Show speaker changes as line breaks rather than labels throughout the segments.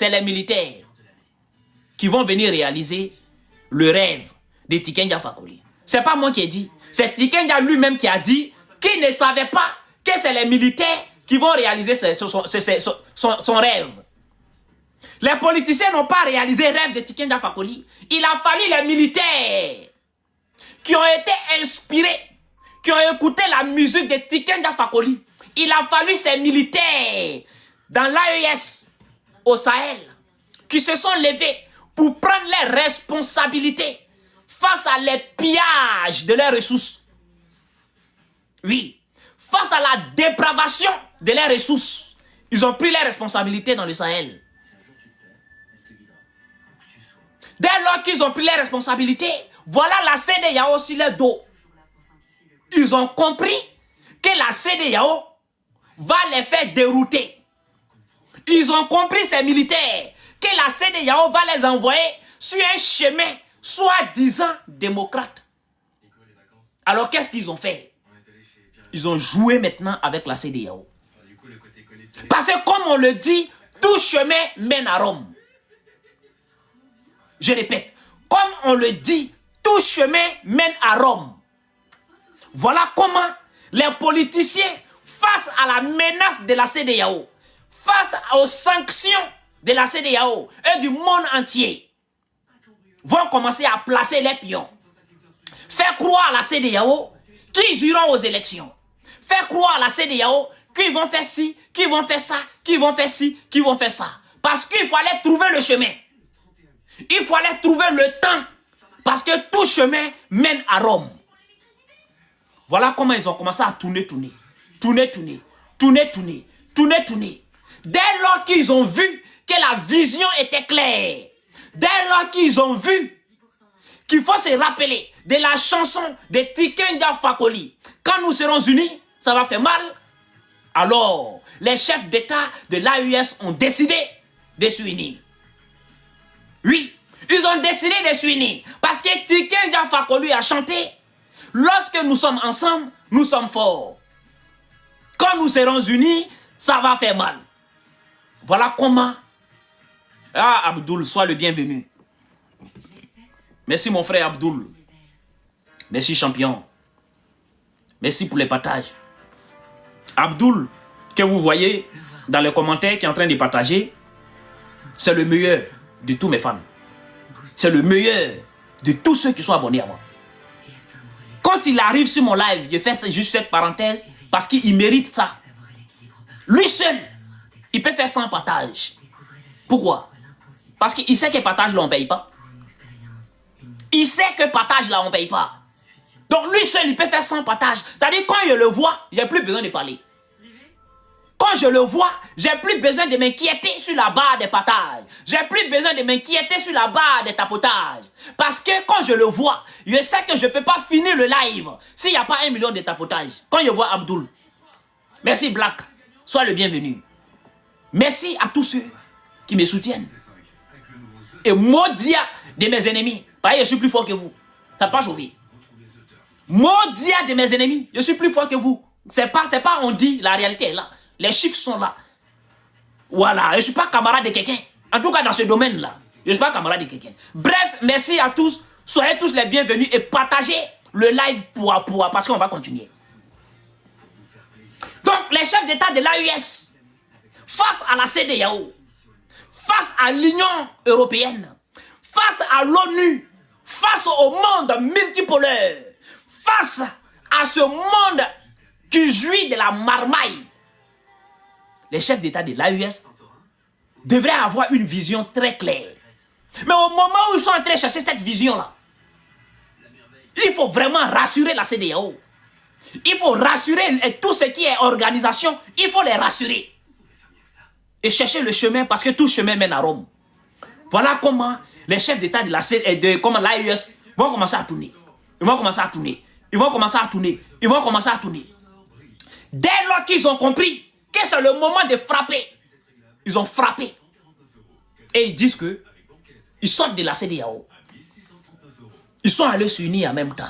c'est les militaires qui vont venir réaliser le rêve de Tiken Fakoli. C'est pas moi qui ai dit. C'est Tiken lui-même qui a dit qu'il ne savait pas que c'est les militaires qui vont réaliser son rêve. Les politiciens n'ont pas réalisé le rêve de Tiken Fakoli. Il a fallu les militaires qui ont été inspirés, qui ont écouté la musique de Tiken Fakoli. Il a fallu ces militaires dans l'AES, au Sahel, qui se sont levés pour prendre leurs responsabilités face à les pillages de leurs ressources. Oui, face à la dépravation de leurs ressources. Ils ont pris leurs responsabilités dans le Sahel. Dès lors qu'ils ont pris leurs responsabilités, voilà la CEDEAO sur leur dos. Ils ont compris que la CEDEAO va les faire dérouter. Ils ont compris, ces militaires, que la CEDEAO va les envoyer sur un chemin soi-disant démocrate. Alors qu'est-ce qu'ils ont fait? Ils ont joué maintenant avec la CEDEAO. Parce que comme on le dit, tout chemin mène à Rome. Je répète, comme on le dit, tout chemin mène à Rome. Voilà comment les politiciens, face à la menace de la CEDEAO, face aux sanctions de la CEDEAO et du monde entier, vont commencer à placer les pions. Faire croire à la CEDEAO qu'ils iront aux élections. Faire croire à la CEDEAO qu'ils vont faire ci, qu'ils vont faire ça, qu'ils vont faire ci, qu'ils vont faire ça. Parce qu'il fallait trouver le chemin. Il fallait trouver le temps. Parce que tout chemin mène à Rome. Voilà comment ils ont commencé à tourner. Dès lors qu'ils ont vu que la vision était claire, dès lors qu'ils ont vu qu'il faut se rappeler de la chanson de Tiken Fakoli, quand nous serons unis, ça va faire mal. Alors, les chefs d'État de l'AES ont décidé de s'unir. Oui, ils ont décidé de s'unir parce que Tiken Fakoli a chanté « Lorsque nous sommes ensemble, nous sommes forts. Quand nous serons unis, ça va faire mal. » Voilà comment. Ah, Abdoul, sois le bienvenu. Merci mon frère Abdoul. Merci champion. Merci pour les partages. Abdoul, que vous voyez dans les commentaires qui est en train de partager, c'est le meilleur de tous mes fans. C'est le meilleur de tous ceux qui sont abonnés à moi. Quand il arrive sur mon live, je fais juste cette parenthèse parce qu'il mérite ça. Lui seul, il peut faire 100 partages. Pourquoi? Parce qu'il sait que partage là, on ne paye pas. Il sait que partage là, on ne paye pas. Donc lui seul, il peut faire 100 partages. C'est-à-dire quand je le vois, j'ai plus besoin de parler. Quand je le vois, j'ai plus besoin de m'inquiéter sur la barre des partages. J'ai plus besoin de m'inquiéter sur la barre des tapotages. Parce que quand je le vois, je sais que je ne peux pas finir le live s'il n'y a pas 1 million de tapotages. Quand je vois Abdoul. Merci Black. Sois le bienvenu. Merci à tous ceux qui me soutiennent. Et maudit de mes ennemis. Parce que je suis plus fort que vous. Ça n'a pas chauffé. Maudit de mes ennemis. Je suis plus fort que vous. C'est pas on dit, la réalité est là. Les chiffres sont là. Voilà, je ne suis pas camarade de quelqu'un. En tout cas, dans ce domaine-là, je ne suis pas camarade de quelqu'un. Bref, merci à tous. Soyez tous les bienvenus et partagez le live pour parce qu'on va continuer. Donc, les chefs d'État de l'AES, face à la CEDEAO, face à l'Union européenne, face à l'ONU, face au monde multipolaire, face à ce monde qui jouit de la marmaille, les chefs d'État de l'AES devraient avoir une vision très claire. Mais au moment où ils sont en train de chercher cette vision-là, il faut vraiment rassurer la CEDEAO. Il faut rassurer tout ce qui est organisation, il faut les rassurer. Et chercher le chemin parce que tout chemin mène à Rome. Voilà comment les chefs d'État de l'AES vont commencer à tourner. Ils vont commencer à tourner. Ils vont commencer à tourner. Ils vont commencer à tourner. Dès lors qu'ils ont compris que c'est le moment de frapper, ils ont frappé. Et ils disent que ils sortent de la CEDEAO. Ils sont allés s'unir en même temps.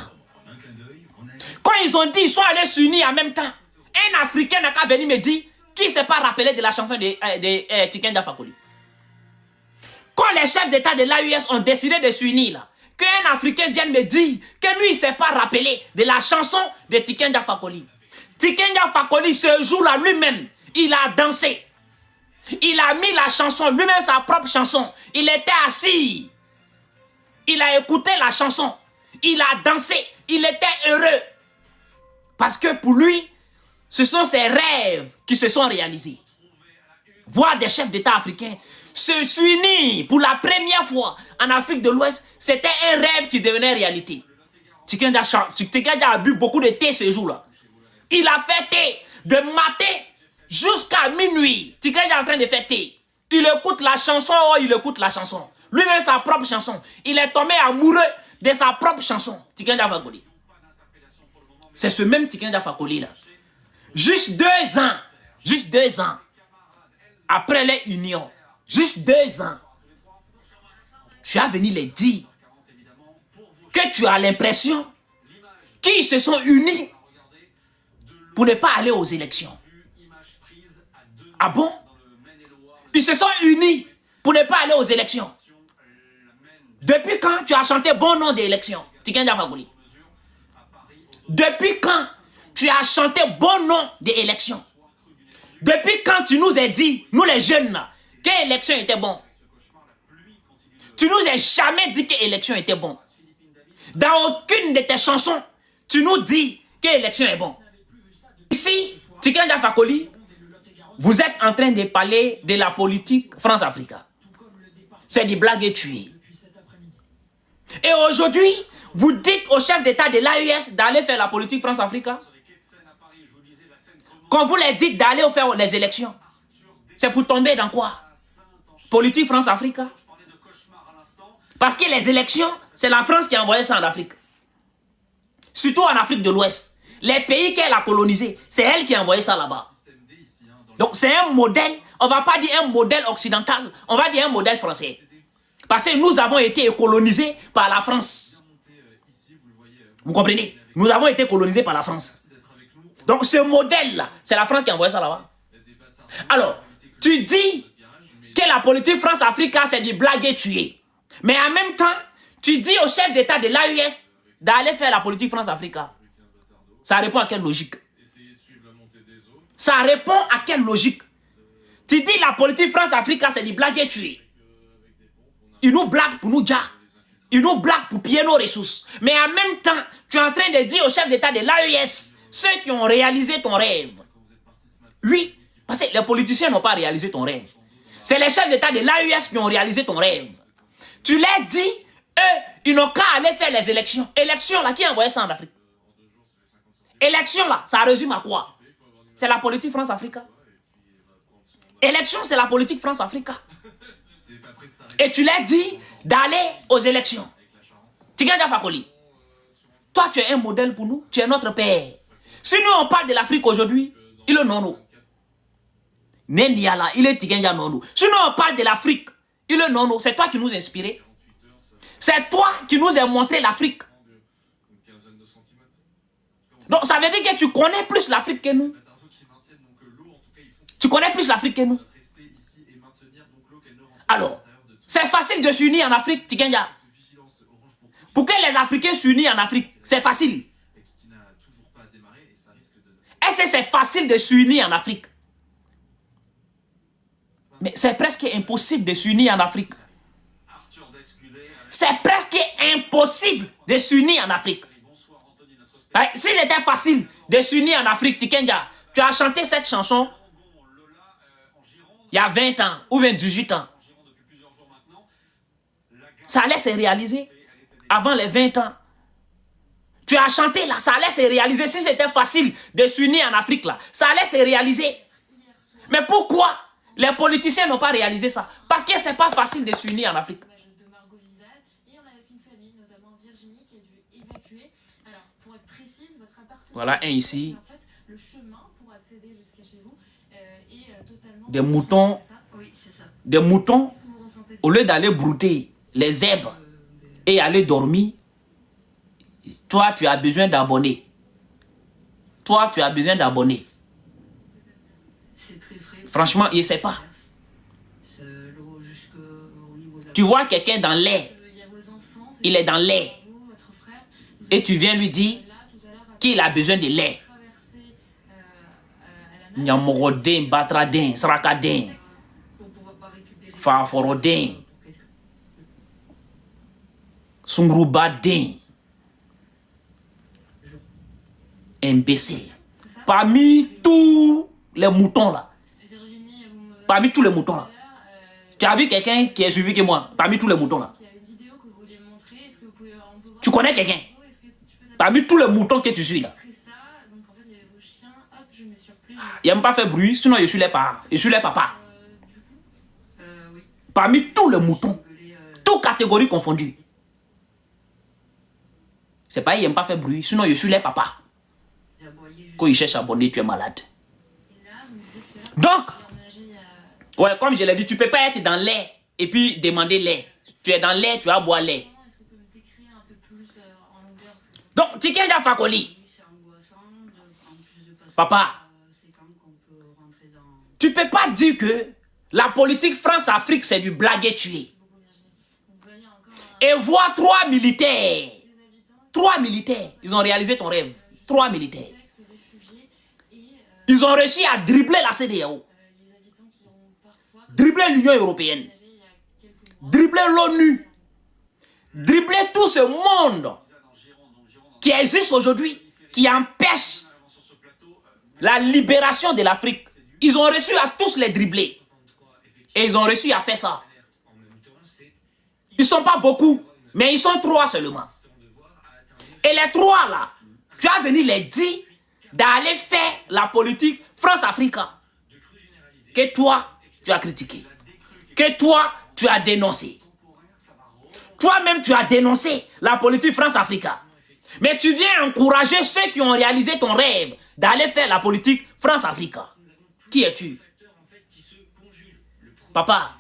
Quand ils ont dit ils sont allés s'unir en même temps, un Africain n'a qu'à venir me dire qui ne s'est pas rappelé de la chanson de Tiken Fakoli. quand les chefs d'État de l'AUS ont décidé de s'unir, là, qu'un Africain vienne me dire que lui, il ne s'est pas rappelé de la chanson de Tiken Jah Fakoly. Tiken Jah Fakoly, ce jour-là, lui-même, il a dansé. Il a mis la chanson, lui-même sa propre chanson. Il était assis. Il a écouté la chanson. Il a dansé. Il était heureux. Parce que pour lui, ce sont ses rêves qui se sont réalisés. Voir des chefs d'État africains se s'unir pour la première fois en Afrique de l'Ouest, c'était un rêve qui devenait réalité. Tiken Jah a bu beaucoup de thé ce jour-là. Il a fait thé de matin jusqu'à minuit. Tiken Jah est en train de faire thé. Il écoute la chanson, oh, il écoute la chanson. Lui-même sa propre chanson. Il est tombé amoureux de sa propre chanson. Tiken Jah Fakoly. C'est ce même Tiken Jah Fakoly là. Juste 2 ans après les unions, juste 2 ans, tu as venu les dire que tu as l'impression qu'ils se sont unis pour ne pas aller aux élections. Ah bon? Ils se sont unis pour ne pas aller aux élections. Depuis quand tu as chanté bon nom des élections, Tiken Jah Fakoly? Depuis quand tu as chanté bon nom des élections? Depuis quand tu nous as dit, nous les jeunes, que l'élection était bon? Tu nous as jamais dit que l'élection était bon. Dans aucune de tes chansons, tu nous dis que l'élection est bon. Ici, Tiken Jah Fakoly, vous êtes en train de parler de la politique France-Africa. C'est des blagues et tuer. Et aujourd'hui, vous dites au chef d'État de l'AUS d'aller faire la politique France-Africa. Quand vous les dites d'aller faire les élections, c'est pour tomber dans quoi? Politique France-Africa. Parce que les élections, c'est la France qui a envoyé ça en Afrique. Surtout en Afrique de l'Ouest. Les pays qu'elle a colonisés, c'est elle qui a envoyé ça là-bas. Donc c'est un modèle, on ne va pas dire un modèle occidental, on va dire un modèle français. Parce que nous avons été colonisés par la France. Vous comprenez? Nous avons été colonisés par la France. Donc ce modèle-là, c'est la France qui a envoyé ça là-bas. Alors, tu dis que la politique France-Africa, c'est du blague et tuer. Mais en même temps, tu dis au chef d'État de l'AUS d'aller faire la politique France-Africa. Ça répond à quelle logique? Ça répond à quelle logique? Tu dis la politique France-Africa, c'est du blague et tuer. Ils nous blaguent pour nous dire. Ils nous blaguent pour piller nos ressources. Mais en même temps, tu es en train de dire au chef d'État de l'AES, ceux qui ont réalisé ton rêve. Oui, parce que les politiciens n'ont pas réalisé ton rêve. C'est les chefs d'État de l'AES qui ont réalisé ton rêve. Tu leur dis, eux, ils n'ont qu'à aller faire les élections. Élections, là, qui a envoyé ça en Afrique? Élections, là, ça résume à quoi? C'est la politique France-Africa. Élections, c'est la politique France-Africa. Et tu leur dis d'aller aux élections. Tiken Jah Fakoly, toi, tu es un modèle pour nous. Tu es notre père. Si nous, on parle de l'Afrique aujourd'hui, il est non-non. Nendiala, il est Tiken Jah non-non. Si nous, on parle de l'Afrique, il est non-non. C'est toi qui nous as inspiré. C'est toi qui nous as montré l'Afrique. Donc, ça veut dire que tu connais plus l'Afrique que nous. Tu connais plus l'Afrique que nous. Alors, c'est facile de s'unir en Afrique, Tiken Jah. Pour que les Africains s'unissent en Afrique, c'est facile. Est-ce que c'est facile de s'unir en Afrique? Mais c'est presque impossible de s'unir en Afrique. C'est presque impossible de s'unir en Afrique. Si c'était facile de s'unir en Afrique, Tiken Jah, tu as chanté cette chanson il y a 20 ans ou bien 18 ans. Ça allait se réaliser avant les 20 ans. Tu as chanté là, ça allait se réaliser. Si c'était facile de s'unir en Afrique là, ça allait se réaliser. Mais pourquoi les politiciens n'ont pas réalisé ça? Parce que c'est pas facile de s'unir en Afrique. Voilà un ici. Des moutons, au lieu d'aller brouter les herbes et aller dormir, toi tu as besoin d'abonnés. Toi tu as besoin d'abonnés. Franchement, il ne sait pas. Tu vois quelqu'un dans l'air. Il est dans l'air. Et tu viens lui dire qu'il a besoin de l'air. Nyamorodin, Batradin, Srakadin, Faforodin, Sungrubadin. Imbécile. Parmi tous les moutons là. Parmi tous les moutons là. Tu as vu quelqu'un qui est suivi que moi? Parmi tous les moutons là. Tu connais quelqu'un? Parmi tous les moutons que tu suis là. Il n'aime pas faire bruit, sinon je suis les parents. Je suis les papas. Parmi tous les moutons, toutes catégories confondues. C'est pas, il n'aime pas faire bruit, sinon je suis les papas. Quand il cherche à abonner, tu es malade. Donc, ouais, comme je l'ai dit, tu ne peux pas être dans l'air et puis demander l'air. Tu es dans l'air, tu vas boire l'air. Donc, Tikenja Fakoli. Papa, tu ne peux pas dire que la politique France-Afrique, c'est du blague et tuer. Et voir 3 militaires. 3 militaires. Ils ont réalisé ton rêve. 3 militaires. Ils ont réussi à dribbler la CEDEAO. Dribbler l'Union européenne. Dribbler l'ONU. Dribbler tout ce monde qui existe aujourd'hui, qui empêche la libération de l'Afrique. Ils ont réussi à tous les dribbler. Et ils ont réussi à faire ça. Ils ne sont pas beaucoup, mais ils sont 3 seulement. Et les 3 là, tu as venu les dire d'aller faire la politique France-Afrique que toi, tu as critiqué. Que toi, tu as dénoncé. Toi-même, tu as dénoncé la politique France-Afrique. Mais tu viens encourager ceux qui ont réalisé ton rêve d'aller faire la politique France-Afrique. Qui es-tu? Papa,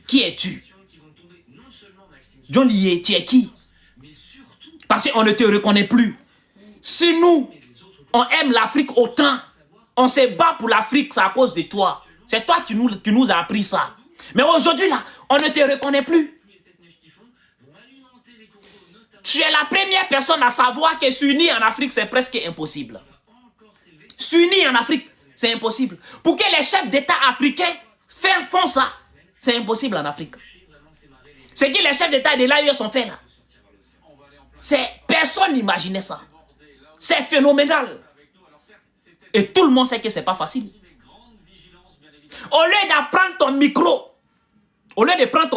qui es-tu? Johnny, tu es qui? Parce qu'on ne te reconnaît plus. Si nous, on aime l'Afrique autant, on se bat pour l'Afrique, c'est à cause de toi. C'est toi qui nous a appris ça. Mais aujourd'hui, là, on ne te reconnaît plus. Tu es la première personne à savoir que s'unir en Afrique, c'est presque impossible. S'unir en Afrique, c'est impossible. Pour que les chefs d'État africains font ça, c'est impossible en Afrique. Ce que les chefs d'État de l'AES ont fait là, personne n'imaginait ça. C'est phénoménal. Et tout le monde sait que ce n'est pas facile. Au lieu d'apprendre ton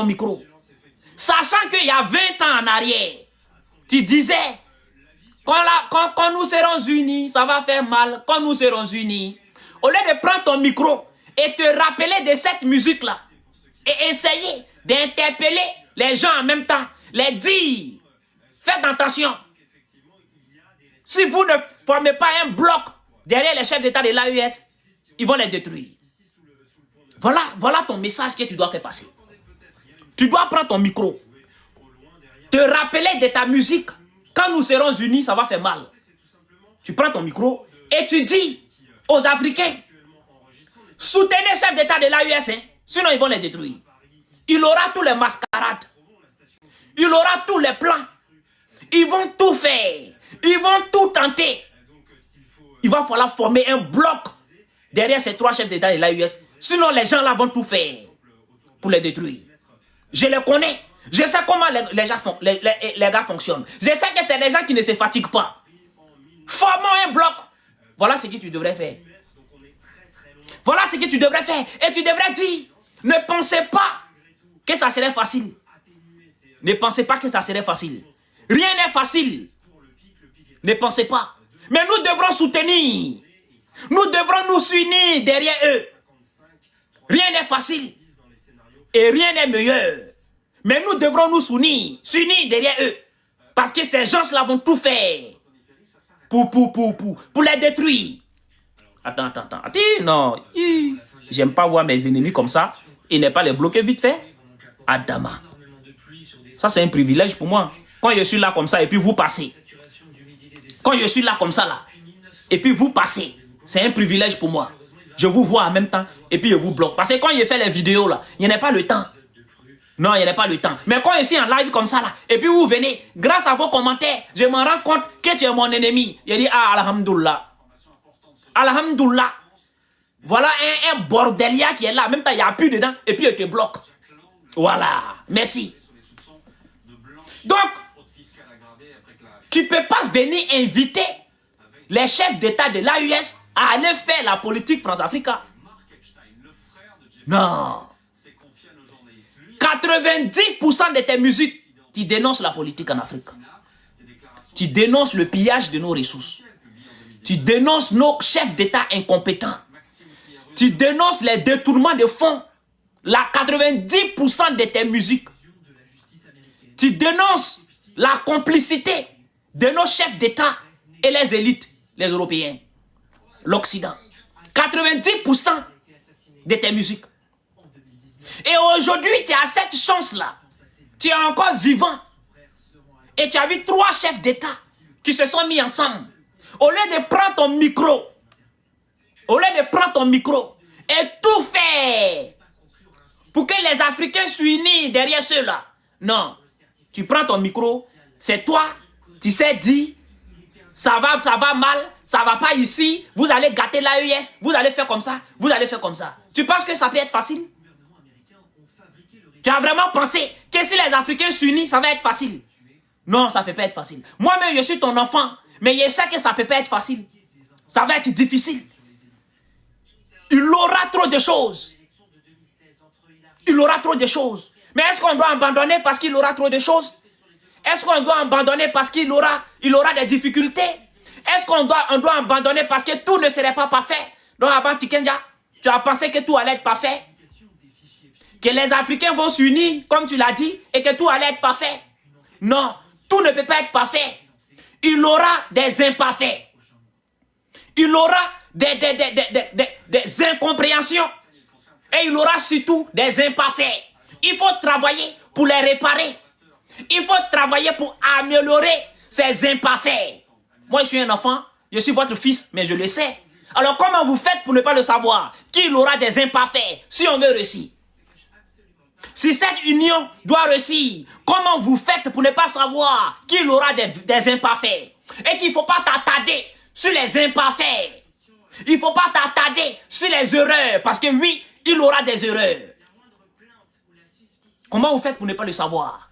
micro, sachant qu'il y a 20 ans en arrière, tu disais, quand nous serons unis, ça va faire mal, quand nous serons unis. Au lieu de prendre ton micro et te rappeler de cette musique-là, et essayer d'interpeller les gens en même temps, les dire, faites attention. Si vous ne formez pas un bloc derrière les chefs d'État de l'AES, ils vont les détruire. Voilà ton message que tu dois faire passer. Tu dois prendre ton micro, te rappeler de ta musique. Quand nous serons unis, ça va faire mal. Tu prends ton micro et tu dis aux Africains, soutenez les chefs d'État de l'AES, hein, sinon ils vont les détruire. Il aura tous les mascarades. Il aura tous les plans. Ils vont tout faire. Ils vont tout tenter. Il va falloir former un bloc derrière ces 3 chefs d'État de l'AES. Sinon, les gens là vont tout faire pour les détruire. Je les connais. Je sais comment les gars fonctionnent. Je sais que c'est des gens qui ne se fatiguent pas. Formons un bloc. Voilà ce que tu devrais faire. Voilà ce que tu devrais faire. Et tu devrais dire, ne pensez pas que ça serait facile. Ne pensez pas que ça serait facile. Rien n'est facile. Ne pensez pas. Mais nous devrons soutenir. Nous devrons nous unir derrière eux. Rien n'est facile. Et rien n'est meilleur. Mais nous devrons nous s'unir derrière eux. Parce que ces gens-là vont tout faire pour les détruire. Attends. Non. J'aime pas voir mes ennemis comme ça. Et ne pas les bloquer vite fait. Adama. Ça, c'est un privilège pour moi. Quand je suis là comme ça et puis vous passez. Quand je suis là comme ça, là, et puis vous passez, c'est un privilège pour moi. Je vous vois en même temps et puis je vous bloque. Parce que quand je fais les vidéos, là, il n'y a pas le temps. Non, il n'y a pas le temps. Mais quand je suis en live comme ça, là, et puis vous venez, grâce à vos commentaires, je me rends compte que tu es mon ennemi. Je dis, ah, alhamdoulilah. Alhamdoulilah. Voilà un bordelia qui est là. Même temps, il n'y a plus dedans. Et puis, il te bloque. Voilà. Merci. Donc, tu ne peux pas venir inviter les chefs d'État de l'AUS à aller faire la politique France-Africa. Non. 90% de tes musiques, tu dénonces la politique en Afrique. Tu dénonces le pillage de nos ressources. Tu dénonces nos chefs d'État incompétents. Tu dénonces les détournements de fonds. La 90% de tes musiques. Tu dénonces la complicité de nos chefs d'État et les élites, les Européens, l'Occident. 90% de tes musiques. Et aujourd'hui, tu as cette chance-là. Tu es encore vivant. Et tu as vu 3 chefs d'État qui se sont mis ensemble. Au lieu de prendre ton micro, et tout faire pour que les Africains soient unis derrière ceux-là. Non. Tu prends ton micro, c'est toi, tu sais dire, ça va mal, ça va pas ici, vous allez gâter l'AES, vous allez faire comme ça, vous allez faire comme ça. Tu penses que ça peut être facile? Tu as vraiment pensé que si les Africains s'unissent, ça va être facile? Non, ça ne peut pas être facile. Moi-même, je suis ton enfant, mais je sais que ça ne peut pas être facile. Ça va être difficile. Il aura trop de choses. Il aura trop de choses. Mais est-ce qu'on doit abandonner parce qu'il aura trop de choses? Est-ce qu'on doit abandonner parce qu'il aura des difficultés? Est-ce qu'on doit abandonner parce que tout ne serait pas parfait? Donc, avant Tikenja, tu as pensé que tout allait être parfait? Que les Africains vont s'unir, comme tu l'as dit, et que tout allait être parfait? Non, tout ne peut pas être parfait. Il aura des imparfaits. Il aura des incompréhensions. Et il aura surtout des imparfaits. Il faut travailler pour les réparer. Il faut travailler pour améliorer ces imparfaits. Moi, je suis un enfant, je suis votre fils, mais je le sais. Alors, comment vous faites pour ne pas le savoir? Qu'il aura des imparfaits si on veut réussir? Si cette union doit réussir, comment vous faites pour ne pas savoir qu'il aura des imparfaits? Et qu'il ne faut pas t'attarder sur les imparfaits. Il ne faut pas t'attarder sur les erreurs. Parce que oui, il aura des erreurs. Comment vous faites pour ne pas le savoir?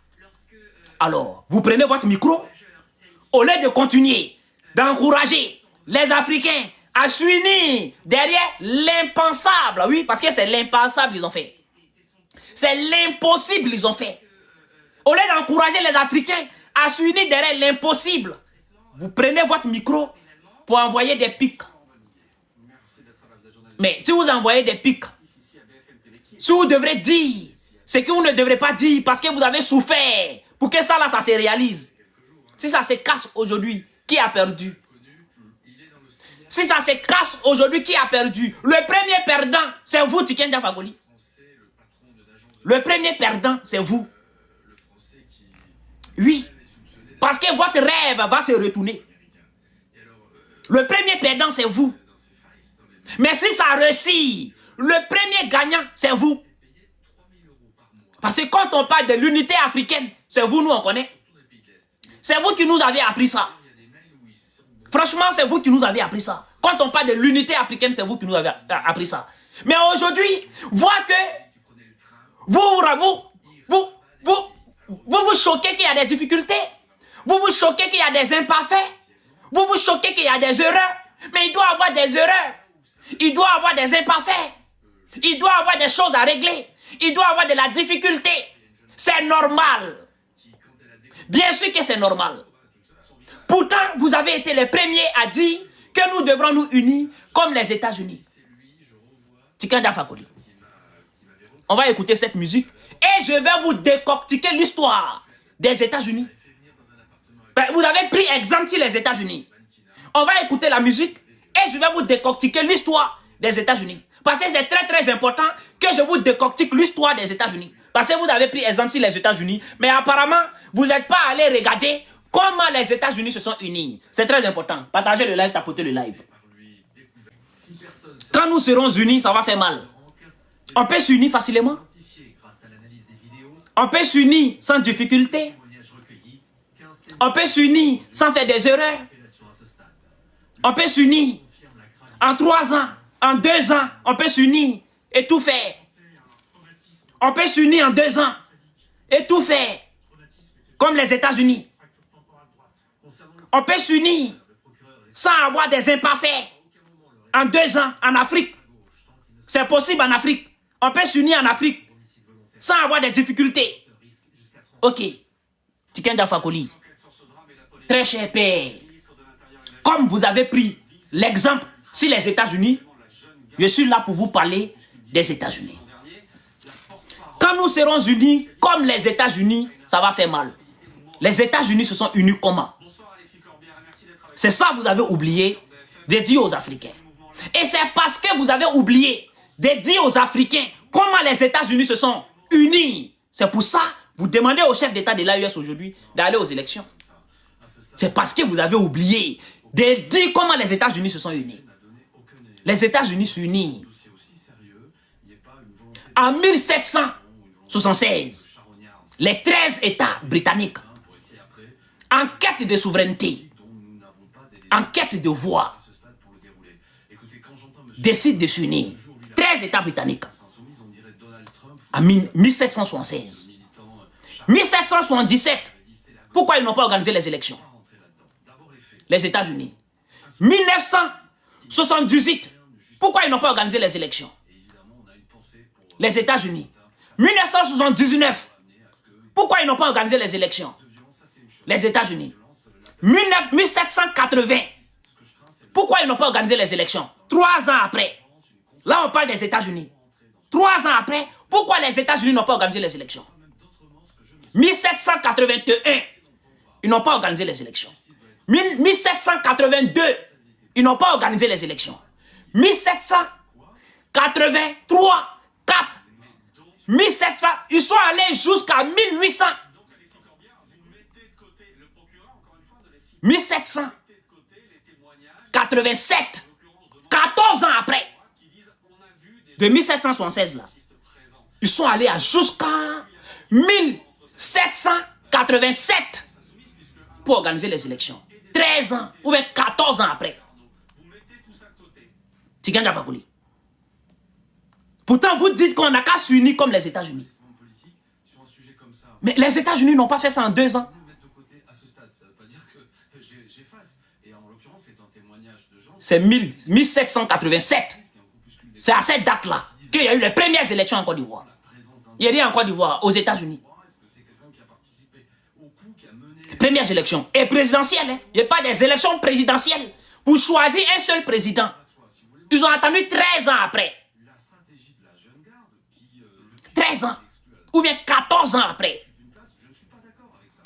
Alors, vous prenez votre micro, au lieu de continuer d'encourager les Africains à s'unir derrière l'impensable. Oui, parce que c'est l'impensable qu'ils ont fait. C'est l'impossible qu'ils ont fait. Au lieu d'encourager les Africains à s'unir derrière l'impossible, vous prenez votre micro pour envoyer des pics. Mais si vous envoyez des pics, si vous devrez dire ce que vous ne devrez pas dire parce que vous avez souffert pour que ça là, ça se réalise. Si ça se casse aujourd'hui, qui a perdu? Si ça se casse aujourd'hui, qui a perdu? Le premier perdant, c'est vous, Tikenja Fagoli. Le premier perdant, c'est vous. Oui. Parce que votre rêve va se retourner. Le premier perdant, c'est vous. Mais si ça réussit, le premier gagnant, c'est vous. Parce que quand on parle de l'unité africaine, c'est vous, nous, on connaît. C'est vous qui nous avez appris ça. Franchement, c'est vous qui nous avez appris ça. Quand on parle de l'unité africaine, c'est vous qui nous avez appris ça. Mais aujourd'hui, voir que vous choquez qu'il y a des difficultés. Vous vous choquez qu'il y a des imparfaits. Vous vous choquez qu'il y a des erreurs. Mais il doit y avoir des erreurs. Il doit y avoir des imparfaits. Il doit y avoir des choses à régler. Il doit y avoir de la difficulté. C'est normal. Bien sûr que c'est normal. Pourtant, vous avez été les premiers à dire que nous devrons nous unir comme les États-Unis. Tikenja Fagoli. On va écouter cette musique et je vais vous décortiquer l'histoire des États-Unis. Vous avez pris exemple sur les États-Unis. On va écouter la musique et je vais vous décortiquer l'histoire des États-Unis. Parce que c'est très très important que je vous décortique l'histoire des États-Unis. Parce que vous avez pris exemple sur les États-Unis, mais apparemment, vous n'êtes pas allé regarder comment les États-Unis se sont unis. C'est très important. Partagez le live, tapotez le live. Quand nous serons unis, ça va faire mal. On peut s'unir facilement. On peut s'unir sans difficulté. On peut s'unir sans faire des erreurs. On peut s'unir en 3 ans, en 2 ans, on peut s'unir et tout faire. On peut s'unir en 2 ans et tout faire. Comme les États-Unis. On peut s'unir sans avoir des imparfaits. En 2 ans, en Afrique. C'est possible en Afrique. On peut s'unir en Afrique sans avoir des difficultés. Ok. Tikenda Fakoli. Très cher père. Comme vous avez pris l'exemple sur les États-Unis, je suis là pour vous parler des États-Unis. Quand nous serons unis comme les États-Unis, ça va faire mal. Les États-Unis se sont unis comment? C'est ça que vous avez oublié de dire aux Africains. Et c'est parce que vous avez oublié de dire aux Africains comment les États-Unis se sont unis. C'est pour ça que vous demandez au chef d'État de l'AES aujourd'hui d'aller aux élections. C'est parce que vous avez oublié de dire comment les États-Unis se sont unis. Les États-Unis s'unissent. En 1776, les 13 États britanniques, en quête de souveraineté, en quête de voix, décident de s'unir. 13 États britanniques. En 1776. 1777. Pourquoi ils n'ont pas organisé les élections? Les États-Unis. 1978. Pourquoi ils n'ont pas organisé les élections? Les États-Unis. 1979. Pourquoi ils n'ont pas organisé les élections? Les États-Unis. 1780. Pourquoi ils n'ont pas organisé les élections? 3 ans après. Là, on parle des États-Unis. 3 ans après, pourquoi les États-Unis n'ont pas organisé les élections? 1781. Ils n'ont pas organisé les élections. 1782. Ils n'ont pas organisé les élections. 1783. 4. 1700. Ils sont allés jusqu'à 1800. 1787. 14 ans après. De 1776 là. Ils sont allés jusqu'à 1787 pour organiser les élections. 13 ans ou bien 14 ans après. Tikanga Fakoli. Pourtant, vous dites qu'on n'a qu'à s'unir comme les États-Unis. Mais les États-Unis n'ont pas fait ça en 2 ans. C'est 1787. C'est à cette date-là qu'il y a eu les premières élections en Côte d'Ivoire. Il y a eu en Côte d'Ivoire, aux États-Unis. Premières élections. Et présidentielles. Hein. Il n'y a pas des élections présidentielles pour choisir un seul président. Ils ont attendu 13 ans après. 13 ans. Ou bien 14 ans après.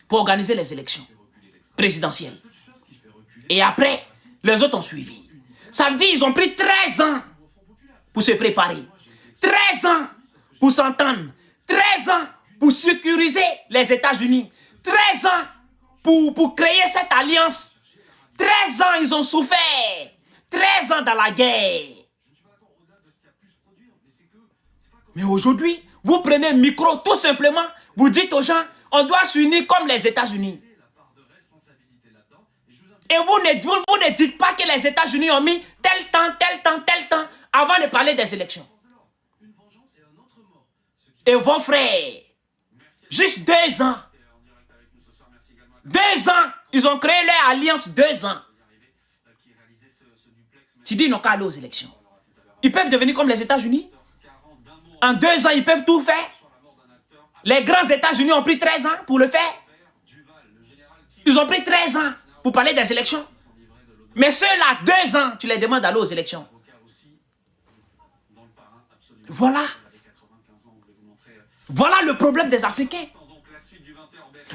Pour organiser les élections présidentielles. Et après, les autres ont suivi. Ça veut dire qu'ils ont pris 13 ans pour se préparer. 13 ans pour s'entendre. 13 ans pour sécuriser les États-Unis. 13 ans pour créer cette alliance. 13 ans, ils ont souffert. 13 ans dans la guerre. Mais aujourd'hui, vous prenez le micro tout simplement, vous dites aux gens, on doit s'unir comme les États-Unis. Et vous ne dites pas que les États-Unis ont mis tel temps avant de parler des élections. Et vos frères, juste 2 ans. 2 ans, ils ont créé leur alliance 2 ans. Tu dis, ils n'ont qu'à aller aux élections. Ils peuvent devenir comme les États-Unis. En 2 ans, ils peuvent tout faire. Les grands États-Unis ont pris 13 ans pour le faire. Ils ont pris 13 ans pour parler des élections. Mais ceux-là, 2 ans, tu les demandes d'aller aux élections. Voilà. Voilà le problème des Africains.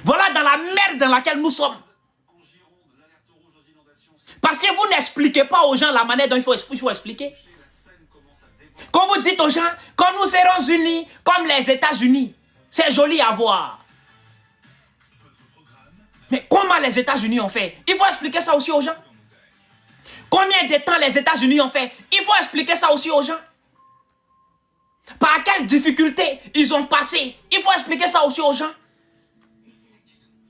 Voilà dans la merde dans laquelle nous sommes. Parce que vous n'expliquez pas aux gens la manière dont il faut expliquer. Quand vous dites aux gens, quand nous serons unis comme les États-Unis, c'est joli à voir. Mais comment les États-Unis ont fait? Il faut expliquer ça aussi aux gens. Combien de temps les États-Unis ont fait? Il faut expliquer ça aussi aux gens. Par quelles difficultés ils ont passé? Il faut expliquer ça aussi aux gens.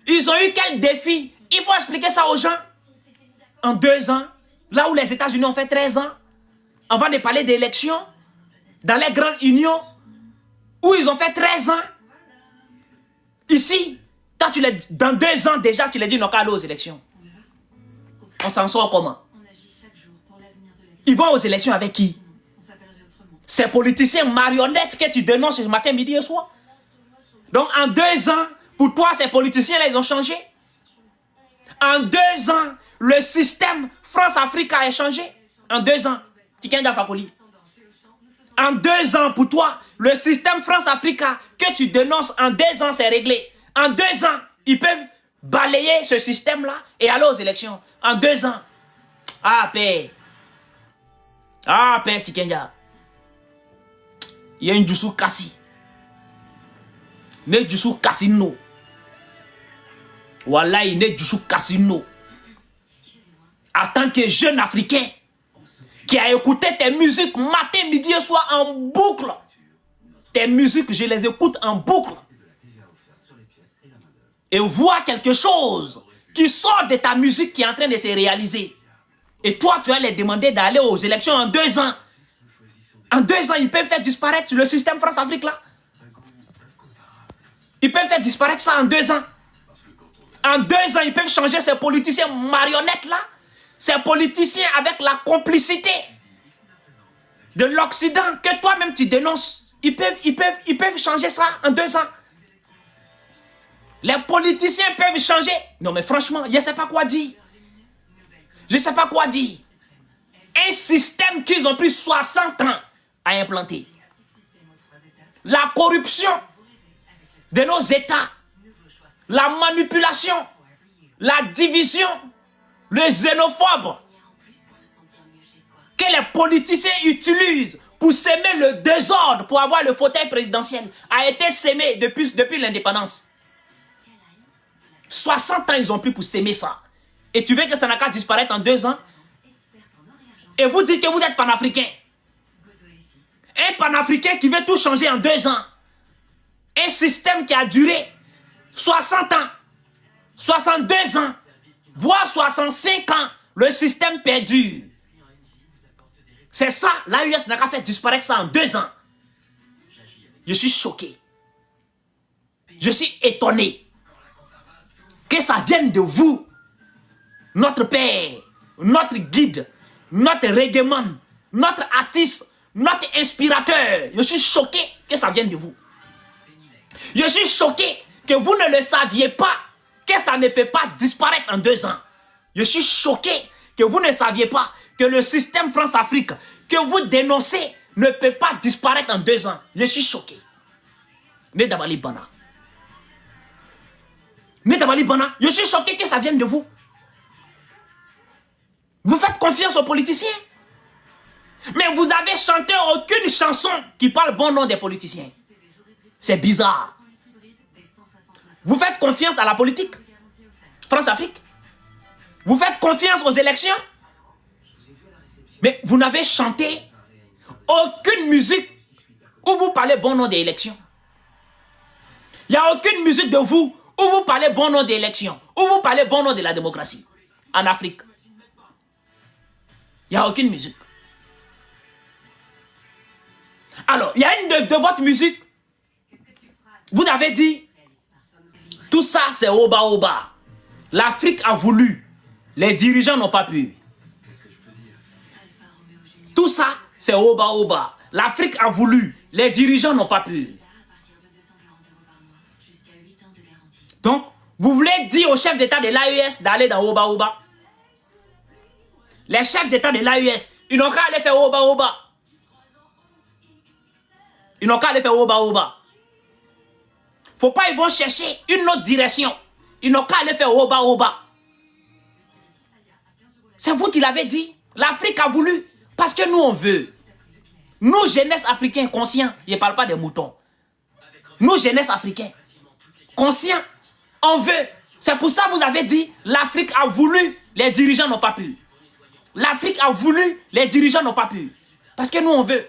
Ils ont eu quel défi? Il faut expliquer ça aux gens. En 2 ans, là où les États-Unis ont fait 13 ans, avant de parler d'élections, dans les grandes unions, où ils ont fait 13 ans. Ici, quand dans 2 ans déjà, tu les dis, ils n'ont qu'à aller aux élections. On s'en sort comment? Ils vont aux élections avec qui? Ces politiciens marionnettes que tu dénonces ce matin, midi et soir. Donc en 2 ans, pour toi, ces politiciens-là, ils ont changé. En 2 ans, le système France-Afrique a changé. En 2 ans. Tikenga Fakoli. En 2 ans, pour toi, le système France-Afrique que tu dénonces, en 2 ans, c'est réglé. En 2 ans, ils peuvent balayer ce système-là et aller aux élections. En 2 ans. Ah, père. Ah, père Tikenga. Il y a une Djoussou Kassi. Ne Djoussou Kassino. Voilà, il est Djoussou Kassino. En tant que jeune Africain qui a écouté tes musiques matin, midi et soir en boucle. Tes musiques, je les écoute en boucle. Et vois quelque chose qui sort de ta musique qui est en train de se réaliser. Et toi, tu vas les demander d'aller aux élections en 2 ans. En 2 ans, ils peuvent faire disparaître le système France-Afrique là. Ils peuvent faire disparaître ça en 2 ans. En 2 ans, ils peuvent changer ces politiciens marionnettes là. Ces politiciens avec la complicité de l'Occident que toi-même tu dénonces. Ils peuvent changer ça en 2 ans. Les politiciens peuvent changer. Non mais franchement, je ne sais pas quoi dire. Je ne sais pas quoi dire. Un système qu'ils ont pris 60 ans à implanter. La corruption de nos États. La manipulation. La division. Le xénophobe. Que les politiciens utilisent pour s'aimer le désordre, pour avoir le fauteuil présidentiel, a été sémé depuis l'indépendance. 60 ans ils ont pris pour s'aimer ça. Et tu veux que ça n'a qu'à disparaître en 2 ans? Et vous dites que vous êtes panafricain. Un panafricain qui veut tout changer en 2 ans. Un système qui a duré 60 ans, 62 ans, voire 65 ans. Le système perdu. C'est ça, l'AES n'a qu'à faire disparaître ça en 2 ans. Je suis choqué. Je suis étonné que ça vienne de vous, notre père, notre guide, notre réglement, notre artiste, notre inspirateur. Je suis choqué que ça vienne de vous. Je suis choqué que vous ne le saviez pas, que ça ne peut pas disparaître en 2 ans. Je suis choqué que vous ne saviez pas que le système France-Afrique que vous dénoncez ne peut pas disparaître en 2 ans. Je suis choqué. Mais Dabali Bana. Mais Dabali Bana, je suis choqué que ça vienne de vous. Vous faites confiance aux politiciens. Mais vous avez chanté aucune chanson qui parle bon nom des politiciens. C'est bizarre. Vous faites confiance à la politique. France-Afrique. Vous faites confiance aux élections. Mais vous n'avez chanté aucune musique où vous parlez bon nom des élections. Il n'y a aucune musique de vous où vous parlez bon nom des élections, où vous parlez bon nom de la démocratie en Afrique. Il n'y a aucune musique. Alors, il y a une de votre musique. Vous avez dit, tout ça c'est oba-oba. L'Afrique a voulu. Les dirigeants n'ont pas pu. Tout ça, c'est oba-oba. L'Afrique a voulu. Les dirigeants n'ont pas pu. Donc, vous voulez dire aux chefs d'État de l'AES d'aller dans oba-oba? Les chefs d'État de l'AES, ils n'ont qu'à aller faire oba-oba. Ils n'ont qu'à aller faire oba-oba. Faut pas, ils vont chercher une autre direction. Ils n'ont qu'à aller faire oba-oba. C'est vous qui l'avez dit. L'Afrique a voulu. Parce que nous, on veut. Nous, jeunesse africains conscients, je ne parle pas des moutons. Nous, jeunesse africains conscients, on veut. C'est pour ça que vous avez dit, l'Afrique a voulu, les dirigeants n'ont pas pu. L'Afrique a voulu, les dirigeants n'ont pas pu. Parce que nous, on veut.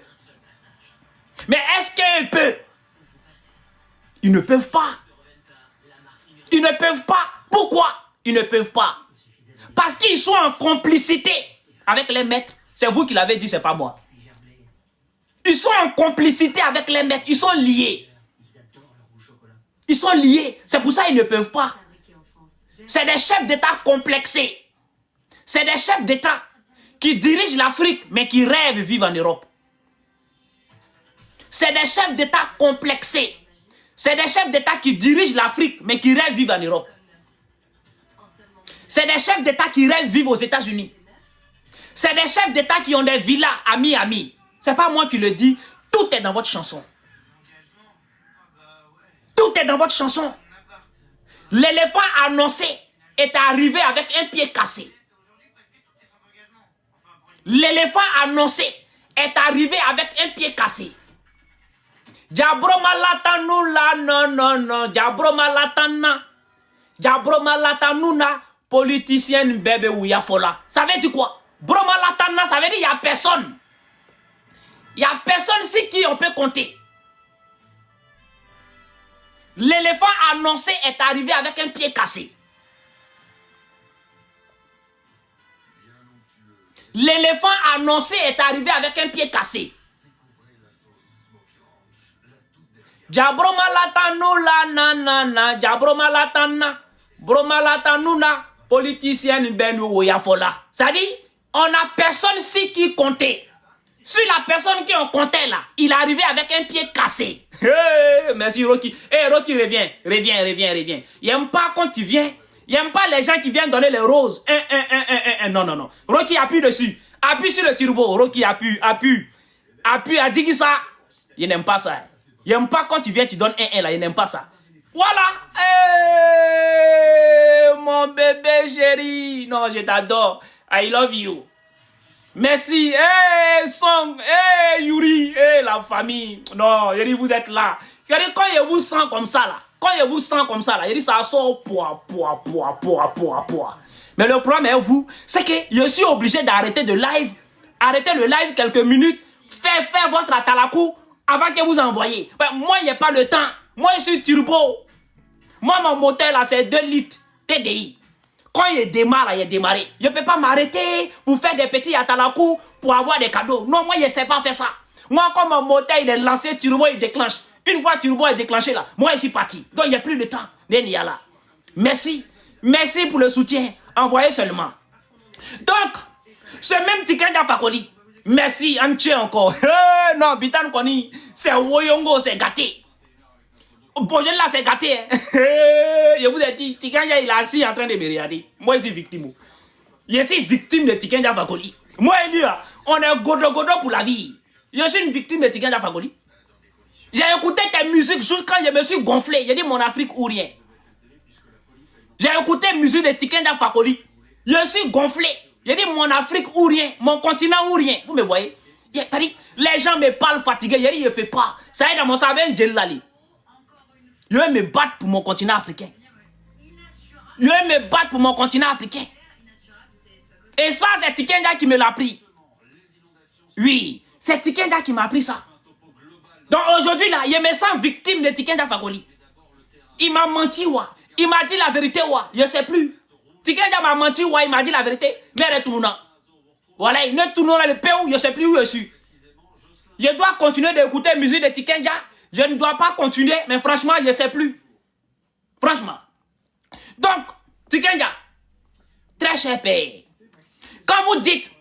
Mais est-ce qu'ils peuvent? Ils ne peuvent pas. Ils ne peuvent pas. Pourquoi ils ne peuvent pas? Parce qu'ils sont en complicité avec les maîtres. C'est vous qui l'avez dit, c'est pas moi. Ils sont en complicité avec les maîtres. Ils sont liés. Ils sont liés. C'est pour ça qu'ils ne peuvent pas. C'est des chefs d'État complexés. C'est des chefs d'État qui dirigent l'Afrique, mais qui rêvent vivre en Europe. C'est des chefs d'État complexés. C'est des chefs d'État qui dirigent l'Afrique, mais qui rêvent vivre en Europe. C'est des chefs d'État qui rêvent vivre aux États-Unis. C'est des chefs d'État qui ont des villas à Miami. C'est pas moi qui le dis. Tout est dans votre chanson. Tout est dans votre chanson. L'éléphant annoncé est arrivé avec un pied cassé. L'éléphant annoncé est arrivé avec un pied cassé. Jabromalatanoula, non, non, non. Jabromalatana. Jabromalatanouna, politicienne bébé ou yafola. Ça veut dire quoi? Bromalatana, ça veut dire qu'il n'y a personne. Il n'y a personne sur qui on peut compter. L'éléphant annoncé est arrivé avec un pied cassé. L'éléphant annoncé est arrivé avec un pied cassé. Jabromalatanoula, nanana, Jabromalatana, Bromalatanuna, politicienne ben ou yafola. Ça dit, on n'a personne si qui comptait. Sur la personne qui on comptait là, il est arrivé avec un pied cassé. Hey, merci Rocky. Hey Rocky, reviens. Il n'aime pas quand tu viens. Il n'aime pas les gens qui viennent donner les roses. Non, non, non. Rocky, appuie dessus. Appuie sur le turbo. Rocky, appuie. Appuie, a dit ça. Il n'aime pas ça. Il n'aime pas quand tu viens, tu donnes là. Il n'aime pas ça. Voilà. Hey, mon bébé chéri. Non, je t'adore. I love you. Merci. Hey, Song. Hey, Yuri. Hey, la famille. Non, Yuri, vous êtes là. Quand je vous sens comme ça, là. Yuri, ça sort poids. Mais le problème est vous, c'est que je suis obligé d'arrêter de live. Arrêtez le live quelques minutes. Faire votre atalakou avant que vous envoyez. Moi, il n'y a pas le temps. Moi, je suis turbo. Moi, mon moteur, là, c'est 2 litres TDI. Quand il démarre, là, il est démarré. Je ne peux pas m'arrêter pour faire des petits atalakou pour avoir des cadeaux. Non, moi, je ne sais pas faire ça. Moi, quand mon moteur, il est lancé, turbo, il déclenche. Une fois turbo est déclenché, là, moi, je suis parti. Donc, il n'y a plus de temps. Là. Merci. Merci pour le soutien. Envoyez seulement. Donc, ce même Tikanja Fakoli. Merci, un tue encore. Non, Bitan Koni, c'est Woyongo, c'est gâté. Projet là, c'est gâté. Hein. Je vous ai dit, Tikanja, il est assis en train de me regarder. Moi, je suis victime. Je suis victime de Tikanja Fakoli. Moi, il dit, on est godo pour la vie. Je suis une victime de Tikanja Fakoli. J'ai écouté tes musiques juste quand je me suis gonflé. J'ai dit mon Afrique ou rien. J'ai écouté la musique de Tikanja Fakoli. Je suis gonflé. J'ai dit mon Afrique ou rien. Mon continent ou rien. Vous me voyez? Les gens me parlent fatigué. J'ai dit je ne peux pas. Ça y est dans mon cerveau, je vais me battre pour mon continent africain. Je vais me battre pour mon continent africain. Et ça, c'est Tikanja qui me l'a pris. Oui, c'est Tikanja qui m'a appris ça. Donc aujourd'hui, là, je me sens victime de Tikanja Fakoli. Il m'a menti, wa. Il m'a dit la vérité, wa. Je ne sais plus. Tikanja m'a menti, wa. Il m'a dit la vérité. Mais retournant. Voilà, il ne tourne dans le pays où je ne sais plus où je suis. Je dois continuer d'écouter la musique de Tikanja. Je ne dois pas continuer, mais franchement, je ne sais plus. Franchement. Donc, Tikanja, très cher père. Quand vous dites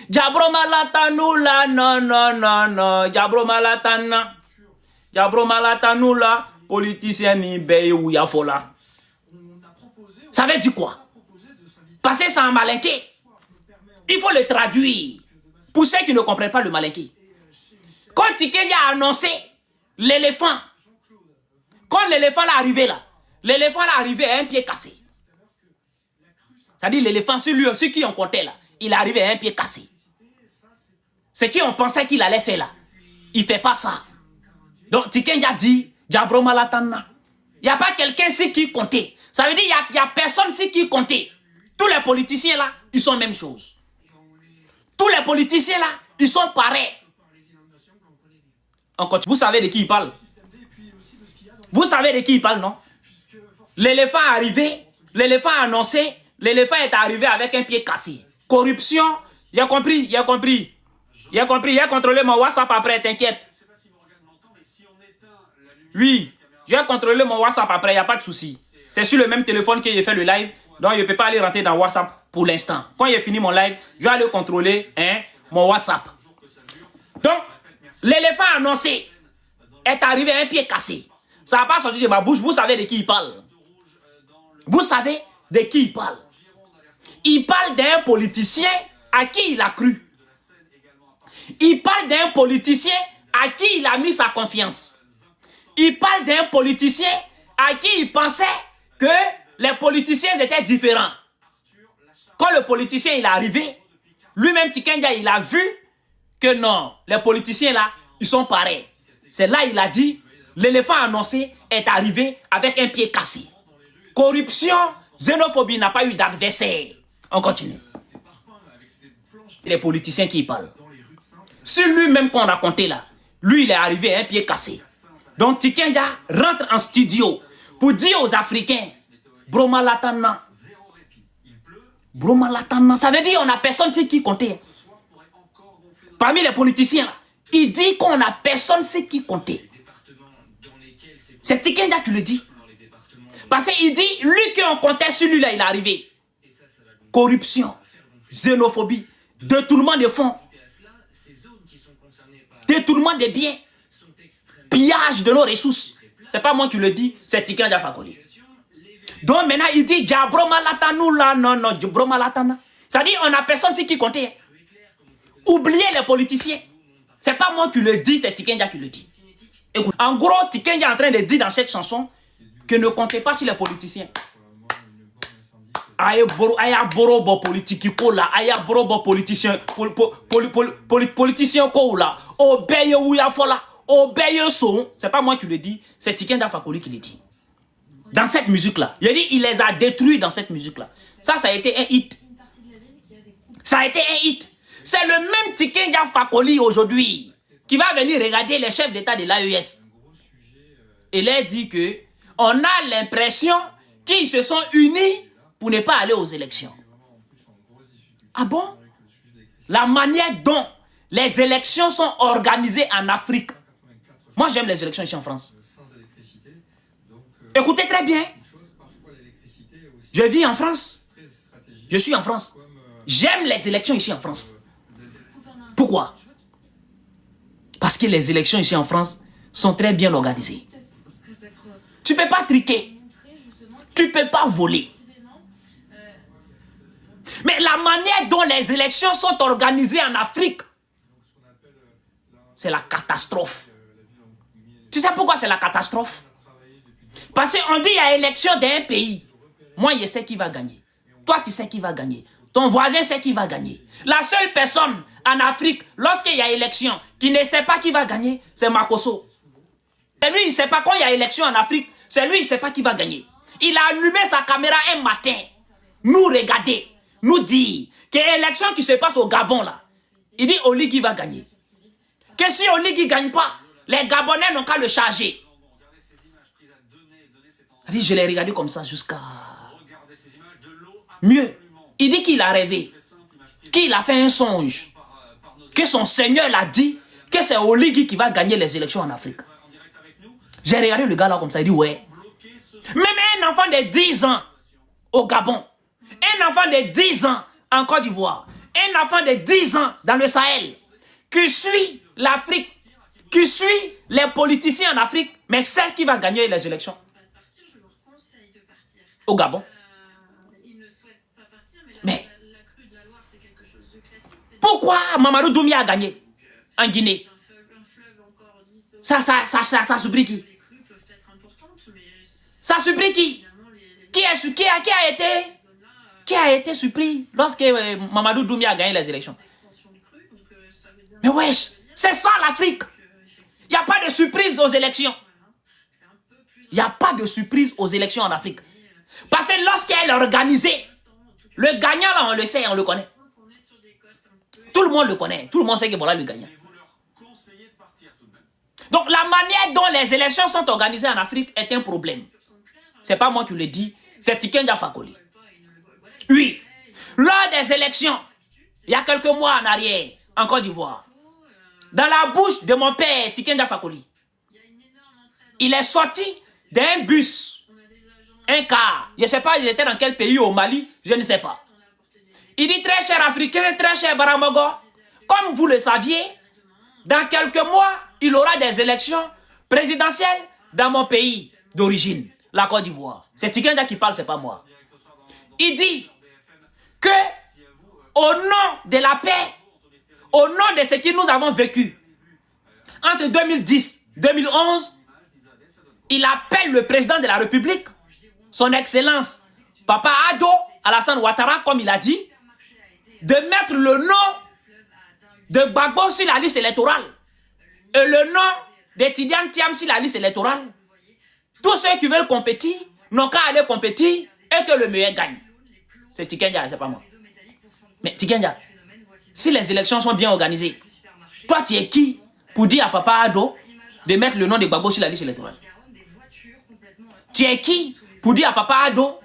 Jabromalatanoula, non, non, non, non, Jabromalatana, Jabromalatanoula, politicien Nibe ou Yafola. Ça veut dire quoi? Parce que c'est un malinqué. Il faut le traduire. Pour ceux qui ne comprennent pas le malinqué. Quand Tikanja a annoncé l'éléphant, quand l'éléphant est arrivé là, l'éléphant est arrivé à un pied cassé. C'est-à-dire l'éléphant, sur qui on comptait là, il est arrivé à un pied cassé. Ce qu'on pensait qu'il allait faire là, il ne fait pas ça. Donc Tikanja dit, Jabromalatana. Il n'y a pas quelqu'un ici qui comptait. Ça veut dire qu'il n'y a personne ici qui comptait. Tous les politiciens là, ils sont la même chose. Tous les politiciens là, ils sont pareils. On continue. Vous savez de qui il parle? Vous savez de qui il parle, non? L'éléphant est arrivé, l'éléphant a annoncé, l'éléphant est arrivé avec un pied cassé. Corruption, il a compris, il a compris. Il a compris, il a contrôlé mon WhatsApp après, t'inquiète. Oui, j'ai contrôlé mon WhatsApp après, il n'y a pas de souci. C'est sur le même téléphone que j'ai fait le live, donc je ne peux pas aller rentrer dans WhatsApp pour l'instant. Quand j'ai fini mon live, je vais aller contrôler mon WhatsApp. Donc, l'éléphant annoncé est arrivé à un pied cassé. Ça n'a pas sorti de ma bouche, vous savez de qui il parle. Vous savez de qui il parle. Il parle d'un politicien à qui il a cru. Il parle d'un politicien à qui il a mis sa confiance. Il parle d'un politicien à qui il pensait que les politiciens étaient différents. Quand le politicien il est arrivé, lui-même Tiken Jah, il a vu que non, les politiciens là, ils sont pareils. C'est là il a dit, l'éléphant annoncé est arrivé avec un pied cassé. Corruption, xénophobie n'a pas eu d'adversaire. On continue. Les politiciens qui parlent. C'est lui-même qu'on a compté là. Lui, il est arrivé à un pied cassé. Donc Tiken Jah rentre en studio pour dire aux Africains, Broma Latana. Broma Latana, ça veut dire qu'on n'a personne sur qui compter. Parmi les politiciens, là, il dit qu'on n'a personne sur qui compter. C'est Tiken Jah qui le dit. Parce qu'il dit, lui qui on comptait sur lui là, il est arrivé. Corruption, xénophobie, détournement des fonds, détournement des biens, pillage de nos ressources. C'est pas moi qui le dis, c'est Tiken Jah Fakoly. Donc maintenant il dit, Broma Latana, là, non, Broma Latana. Ça dit, on n'a personne sur qui compter. Oubliez les politiciens. C'est pas moi qui le dis, c'est Tiken Jah qui le dit. Écoute, en gros, Tiken Jah est en train de dire dans cette chanson que ne comptez pas sur les politiciens. Aya borobo politique ko la, aya borobo politicien politicien ko la, obeye ou ya fola, obeye son. C'est pas moi qui le dis, c'est Tiken Jah Fakoly qui le dit. Dans cette musique là, il a dit il les a détruits dans cette musique là. Ça a été un hit. Ça a été un hit. C'est le même Tiken Jah Fakoly aujourd'hui qui va venir regarder les chefs d'État de l'AES. Et leur dit que on a l'impression qu'ils se sont unis pour ne pas aller aux élections. Ah bon? La manière dont les élections sont organisées en Afrique. Moi, j'aime les élections ici en France. Écoutez très bien. Je vis en France. Je suis en France. J'aime les élections ici en France. Pourquoi? Parce que les élections ici en France sont très bien organisées. Tu ne peux pas triquer. Tu ne peux pas voler. Mais la manière dont les élections sont organisées en Afrique, c'est la catastrophe. Tu sais pourquoi c'est la catastrophe? Parce qu'on dit qu'il y a élection d'un pays. Moi, je sais qui va gagner. Toi, tu sais qui va gagner. Ton voisin sait qui va gagner. La seule personne en Afrique, lorsqu'il y a élection, qui ne sait pas qui va gagner, c'est Makosso. Et lui, il ne sait pas quand il y a élection en Afrique, c'est lui, il ne sait pas qui va gagner. Il a allumé sa caméra un matin, nous regarder, nous dire qu'il y a élection qui se passe au Gabon là. Il dit Oligui va gagner. Que si Oligui ne gagne pas, les Gabonais n'ont qu'à le charger. Il dit, je l'ai regardé comme ça jusqu'à... Mieux, il dit qu'il a rêvé, qu'il a fait un songe, que son Seigneur l'a dit, que c'est Oligui qui va gagner les élections en Afrique. J'ai regardé le gars là comme ça, il dit ouais. Même un enfant de 10 ans au Gabon, un enfant de 10 ans en Côte d'Ivoire, un enfant de 10 ans dans le Sahel, qui suit l'Afrique, qui suit les politiciens en Afrique, mais c'est qui va gagner les élections au Gabon. Mais pourquoi Mamadou Doumbia a gagné en Guinée? Ça supplie qui? Ça supplie qui? Qui a été surpris lorsque Mamadou Doumbia a gagné les élections? Mais wesh, c'est ça l'Afrique. Il n'y a pas de surprise aux élections. Il n'y a pas de surprise aux élections en Afrique. Parce que lorsqu'elle est organisée, le gagnant là, on le sait, on le connaît. Tout le monde le connaît. Tout le monde sait que voilà le gagnant. Donc la manière dont les élections sont organisées en Afrique est un problème. C'est pas moi qui le dis, c'est Tiken Jah Fakoly. Oui, lors des élections, il y a quelques mois en arrière, en Côte d'Ivoire, dans la bouche de mon père Tiken Jah Fakoly, il est sorti d'un bus, un car, je ne sais pas, il était dans quel pays, au Mali, je ne sais pas. Il dit, très cher Africain, très cher Baramogo, comme vous le saviez, dans quelques mois, il y aura des élections présidentielles dans mon pays d'origine, la Côte d'Ivoire. C'est Tiken Jah qui parle, c'est pas moi. Il dit que, au nom de la paix, au nom de ce que nous avons vécu, entre 2010 et 2011, il appelle le président de la République, son Excellence, Papa Ado Alassane Ouattara, comme il a dit, de mettre le nom de Gbagbo sur la liste électorale et le nom de Tidiane Thiam sur la liste électorale. Tous ceux qui veulent compétir n'ont qu'à aller compétir et que le meilleur gagne. C'est Tiken Jah, c'est pas moi. Mais Tiken Jah, si les élections sont bien organisées, toi tu es qui pour dire à Papa Ado de mettre le nom de Gbagbo sur la liste électorale? Tu es qui pour dire à Papa Ado,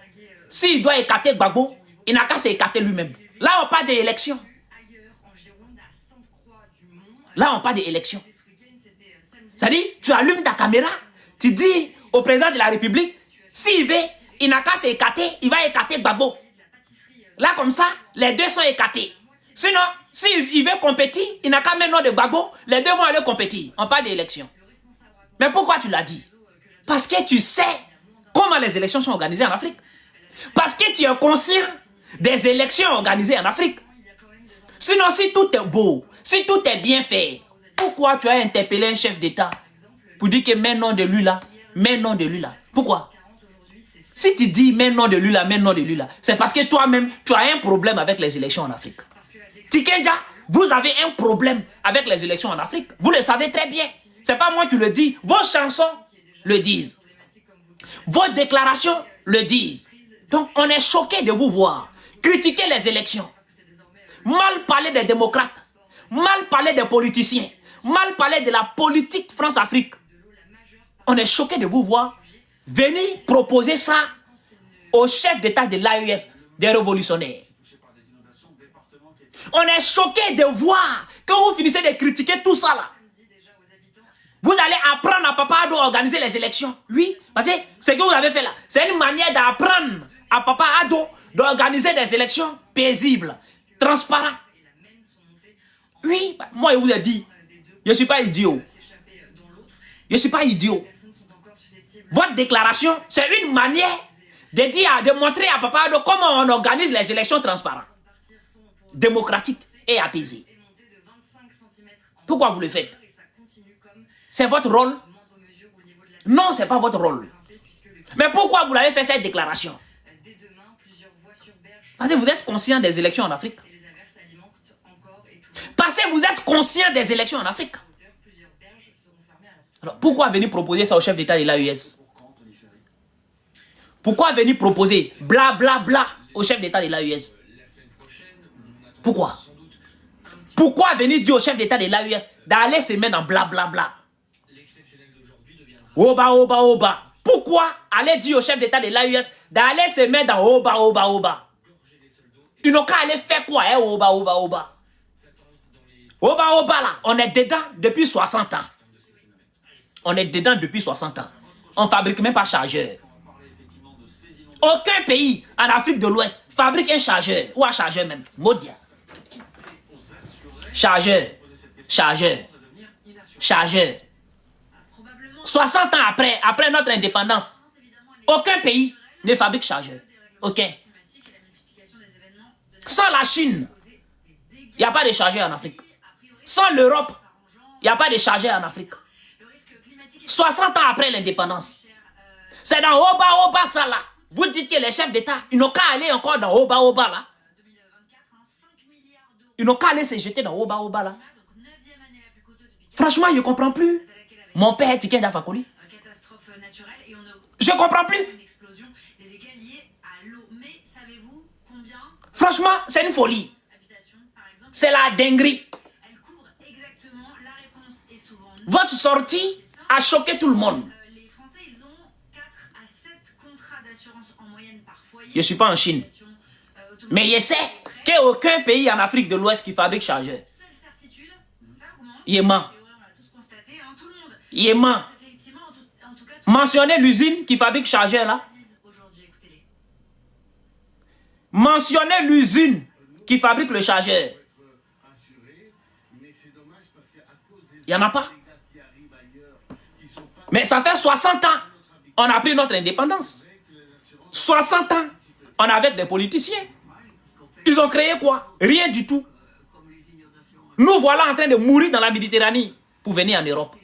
s'il doit écarter Gbagbo, il n'a qu'à s'écarter lui-même. Là, on parle d'élections. Là, on parle d'élections. C'est-à-dire, tu allumes ta caméra, tu dis au président de la République, s'il veut, il n'a qu'à s'écarter, il va écarter Gbagbo. Là, comme ça, les deux sont écartés. Sinon, s'il veut compétir, il n'a qu'à mettre le nom de Gbagbo, les deux vont aller compétir. On parle d'élections. Mais pourquoi tu l'as dit? Parce que tu sais comment les élections sont organisées en Afrique. Parce que tu es conscient des élections organisées en Afrique. Sinon, si tout est beau, si tout est bien fait, pourquoi tu as interpellé un chef d'État pour dire que mets nom de lui là, mets nom de lui là? Pourquoi? Si tu dis mets nom de lui là, mets nom de lui là, c'est parce que toi-même, tu as un problème avec les élections en Afrique. Tiken Jah, vous avez un problème avec les élections en Afrique. Vous le savez très bien. C'est pas moi qui le dis. Vos chansons le disent. Vos déclarations le disent. Donc, on est choqué de vous voir critiquer les élections. Mal parler des démocrates. Mal parler des politiciens. Mal parler de la politique France-Afrique. On est choqué de vous voir venir proposer ça au chef d'État de l'AES, des révolutionnaires. On est choqué de voir quand vous finissez de critiquer tout ça là. Vous allez apprendre à Papa Ado à organiser les élections. Oui, parce que ce que vous avez fait là, c'est une manière d'apprendre à Papa Ado d'organiser des élections paisibles, transparentes. Oui, moi je vous ai dit, je ne suis pas idiot. Je ne suis pas idiot. Votre déclaration, c'est une manière de dire, de montrer à Papa Ado comment on organise les élections transparentes, démocratiques et apaisées. Pourquoi vous le faites? C'est votre rôle? Non, ce n'est pas votre rôle. Mais pourquoi vous l'avez fait cette déclaration? Parce que vous êtes conscient des élections en Afrique. Parce que vous êtes conscient des élections en Afrique. Alors, pourquoi venir proposer ça au chef d'État de l'AES? Pourquoi venir proposer bla bla bla au chef d'État de l'AES? Pourquoi? Pourquoi venir dire au chef d'État de l'AES d'aller se mettre dans bla bla bla? Oba, oba, oba. Pourquoi aller dire au chef d'État de l'AES d'aller se mettre dans oba, oba, oba? Ils n'ont qu'à aller faire quoi, hein, oba, oba, oba? Oba, oba, là, on est dedans depuis 60 ans. On est dedans depuis 60 ans. On ne fabrique même pas chargeur. Aucun pays en Afrique de l'Ouest fabrique un chargeur, ou un chargeur même. Modia. Chargeur, chargeur, chargeur. 60 ans après notre indépendance, aucun pays ne fabrique chargeur. Aucun. Sans la Chine, il n'y a pas de chargeur en Afrique. Sans l'Europe, il n'y a pas de chargeur en Afrique. 60 ans après l'indépendance. C'est dans Oba Oba ça là. Vous dites que les chefs d'État, ils n'ont qu'à aller encore dans Oba Oba là. Ils n'ont qu'à aller se jeter dans Oba Oba là. Franchement, je ne comprends plus. Mon père est Tiken Jah Fakoly. Je ne comprends plus. Franchement, c'est une folie. C'est la dinguerie. Votre sortie a choqué tout le monde.
Les Français, ils ont 4 à 7 contrats d'assurance en moyenne par foyer.
Je ne suis pas en Chine. Mais je sais qu'il n'y a aucun pays en Afrique de l'Ouest qui fabrique chargeurs.
Seule certitude, ça remonte.
Il ment.
On l'a tous constaté, hein, tout le monde.
Il ment.
Effectivement, en tout cas,
Mentionnez l'usine qui fabrique chargeurs là.
aujourd'hui, écoutez-les.
Mentionnez l'usine qui fabrique le chargeur. Il n'y en a pas. Mais ça fait 60 ans. On a pris notre indépendance. 60 ans. On est avec des politiciens. Ils ont créé quoi? Rien du tout. Nous voilà en train de mourir dans la Méditerranée pour venir en Europe.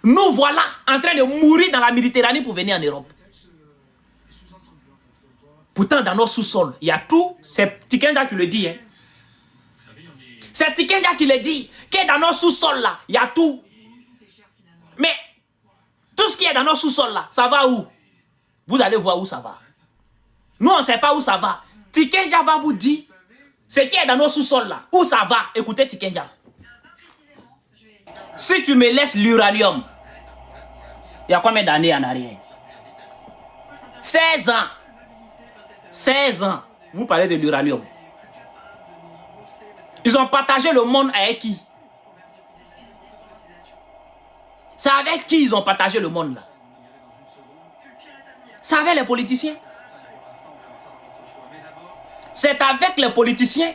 Nous voilà en train de mourir dans la Méditerranée pour venir en Europe. Pourtant, dans nos sous-sols, il y a tout. C'est Tikenja qui le dit. Hein. C'est Tikenja qui le dit. Que dans nos sous-sols là, il y a tout. Mais tout ce qui est dans nos sous-sols là, ça va où? Vous allez voir où ça va. Nous, on ne sait pas où ça va. Tikenja va vous dire ce qui est dans nos sous-sols là. Où ça va? Écoutez Tikenja. Si tu me laisses l'uranium, il y a combien d'années en arrière? 16 ans. 16 ans. Vous parlez de l'uranium. Ils ont partagé le monde avec qui? C'est avec qui ils ont partagé le monde là? C'est avec les politiciens. C'est avec les politiciens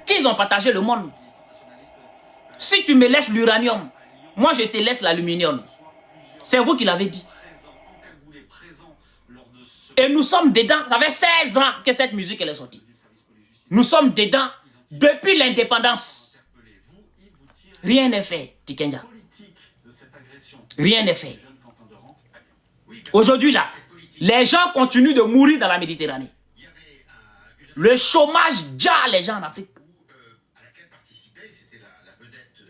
qu'ils ont partagé le monde. Si tu me laisses l'uranium, moi je te laisse l'aluminium. C'est vous qui l'avez dit. Et nous sommes dedans. Ça fait 16 ans que cette musique elle est sortie. Nous sommes dedans depuis l'indépendance. Rien n'est fait, Tikenja. Rien n'est fait. Aujourd'hui là, les gens continuent de mourir dans la Méditerranée. Le chômage gère les gens en Afrique.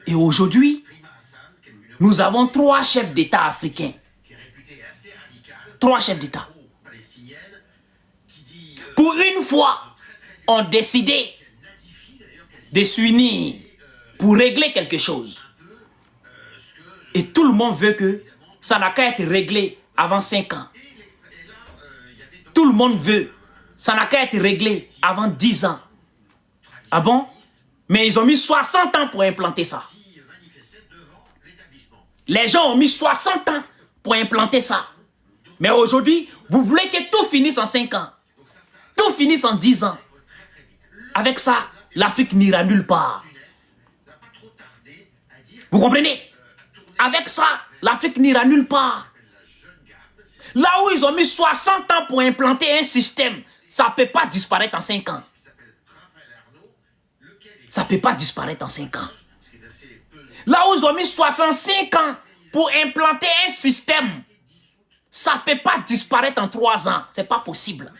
Et aujourd'hui, nous avons 3 chefs d'État africains. 3 chefs d'État. Pour une fois, ont décidé de s'unir pour régler quelque chose. Et tout le monde veut que ça n'a qu'à être réglé avant 5 ans. Tout le monde veut. Ça n'a qu'à être réglé avant 10 ans. Ah bon? Mais ils ont mis 60 ans pour implanter ça. Les gens ont mis 60 ans pour implanter ça. Mais aujourd'hui, vous voulez que tout finisse en 5 ans. Tout finisse en 10 ans. Avec ça, l'Afrique n'ira nulle part. Vous comprenez? Avec ça, l'Afrique n'ira nulle part. Là où ils ont mis 60 ans pour implanter un système, ça ne peut pas disparaître en 5 ans. Ça ne peut pas disparaître en 5 ans. Là où ils ont mis 65 ans pour implanter un système, ça ne peut pas disparaître en 3 ans. Ce n'est pas possible.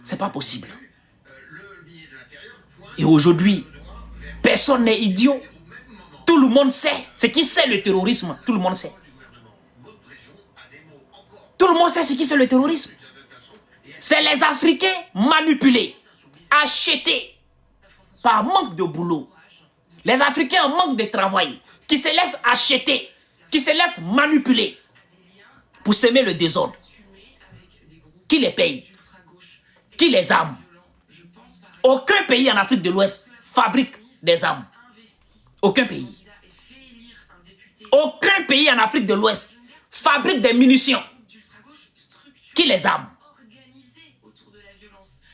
C'est pas possible. Et aujourd'hui, personne n'est idiot. Tout le monde sait. Ce qui c'est le terrorisme, tout le monde sait. Tout le monde sait ce qui c'est le terrorisme. C'est les Africains manipulés, achetés par manque de boulot. Les Africains en manque de travail, qui se laissent acheter, qui se laissent manipuler pour semer le désordre. Qui les paye? Qui les arme? Aucun pays en Afrique de l'Ouest fabrique des armes. Aucun pays. Aucun pays en Afrique de l'Ouest fabrique des munitions. Qui les arme?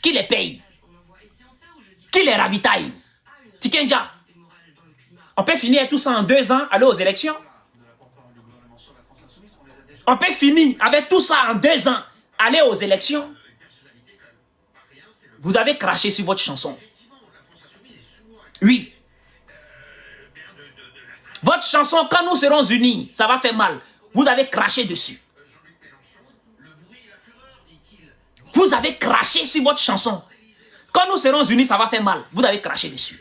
Qui les paye? Qui les ravitaille? Tikenja. On peut finir tout ça en 2 ans, aller aux élections. On peut finir avec tout ça en 2 ans, aller aux élections. Vous avez craché sur votre chanson. Oui. Votre chanson, quand nous serons unis, ça va faire mal. Vous avez craché dessus. Vous avez craché sur votre chanson. Quand nous serons unis, ça va faire mal. Vous avez craché dessus.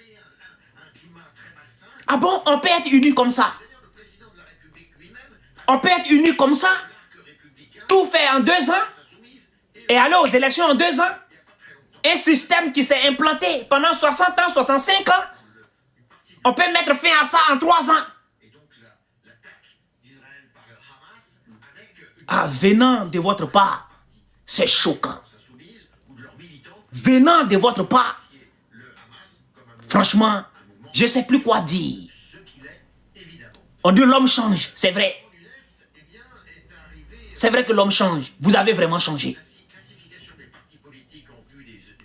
Ah bon, on peut être unis comme ça? On peut être unis comme ça? Tout fait en 2 ans? Et aller aux élections en 2 ans? Un système qui s'est implanté pendant 60 ans, 65 ans? On peut mettre fin à ça en 3 ans. Ah, venant de votre part, c'est choquant. Venant de votre part, franchement, je ne sais plus quoi dire. On dit l'homme change, c'est vrai. C'est vrai que l'homme change. Vous avez vraiment changé.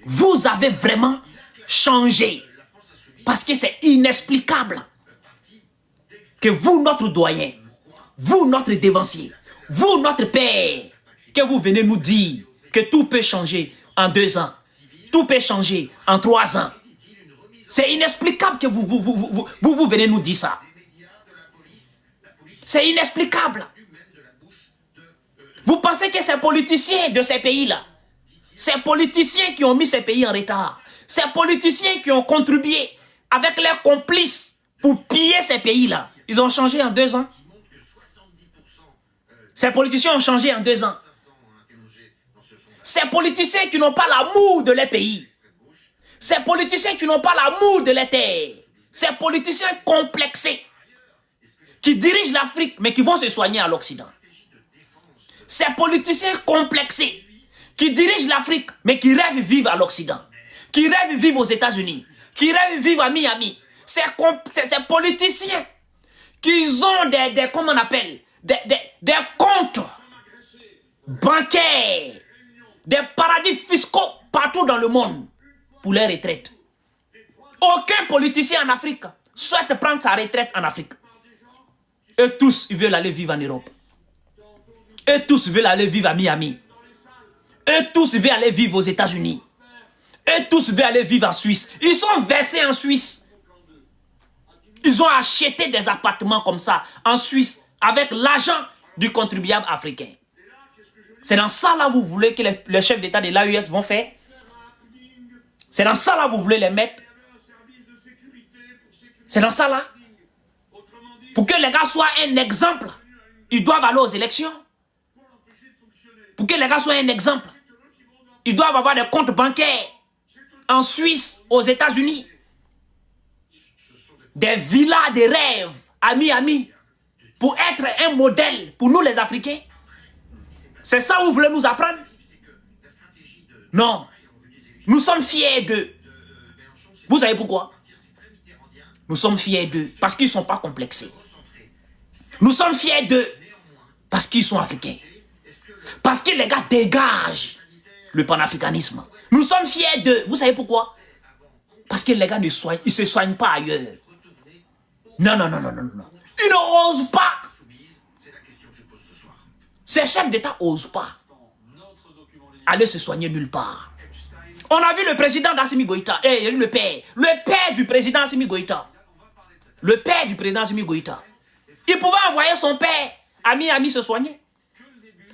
Vous avez vraiment changé. Parce que c'est inexplicable que vous, notre doyen, vous, notre dévancier, vous, notre père, que vous venez nous dire que tout peut changer en 2 ans. Tout peut changer en 3 ans. C'est inexplicable que vous venez nous dire ça. C'est inexplicable. Vous pensez que ces politiciens de ces pays-là, ces politiciens qui ont mis ces pays en retard, ces politiciens qui ont contribué avec leurs complices pour piller ces pays-là, ils ont changé en 2 ans. Ces politiciens ont changé en 2 ans. Ces politiciens qui n'ont pas l'amour de leur pays. Ces politiciens qui n'ont pas l'amour de leur terre. Ces politiciens complexés qui dirigent l'Afrique mais qui vont se soigner à l'Occident. Ces politiciens complexés qui dirigent l'Afrique mais qui rêvent vivre à l'Occident. Qui rêvent vivre aux États-Unis. Qui rêvent vivre à Miami. Ces politiciens qui ont comment on appelle, des comptes bancaires, des paradis fiscaux partout dans le monde pour les retraites. Aucun politicien en Afrique souhaite prendre sa retraite en Afrique. Eux tous, ils veulent aller vivre en Europe. Eux tous veulent aller vivre à Miami. Eux tous veulent aller vivre aux États-Unis. Eux tous veulent aller vivre en Suisse. Ils sont versés en Suisse. Ils ont acheté des appartements comme ça en Suisse avec l'argent du contribuable africain. C'est dans ça là vous voulez que les chefs d'État de l'AES vont faire? C'est dans ça là vous voulez les mettre? C'est dans ça là? Pour que les gars soient un exemple, ils doivent aller aux élections. Pour que les gars soient un exemple, ils doivent avoir des comptes bancaires en Suisse, aux États-Unis. Des villas de rêve à Miami pour être un modèle pour nous les Africains. C'est ça que vous voulez nous apprendre? Non. Nous sommes fiers d'eux. Vous savez pourquoi? Nous sommes fiers d'eux parce qu'ils ne sont pas complexés. Nous sommes fiers d'eux parce qu'ils sont africains. Parce que les gars dégagent le panafricanisme. Nous sommes fiers d'eux. Vous savez pourquoi? Parce que les gars ne se soignent pas ailleurs. Non, non, non, non, non, non. Ils n'osent pas. Ces chefs d'État n'osent pas aller se soigner nulle part. On a vu le président d'Assimi Goïta, le père du président Assimi Goïta. Le père du président Assimi Goïta. Il pouvait envoyer son père à Miami se soigner.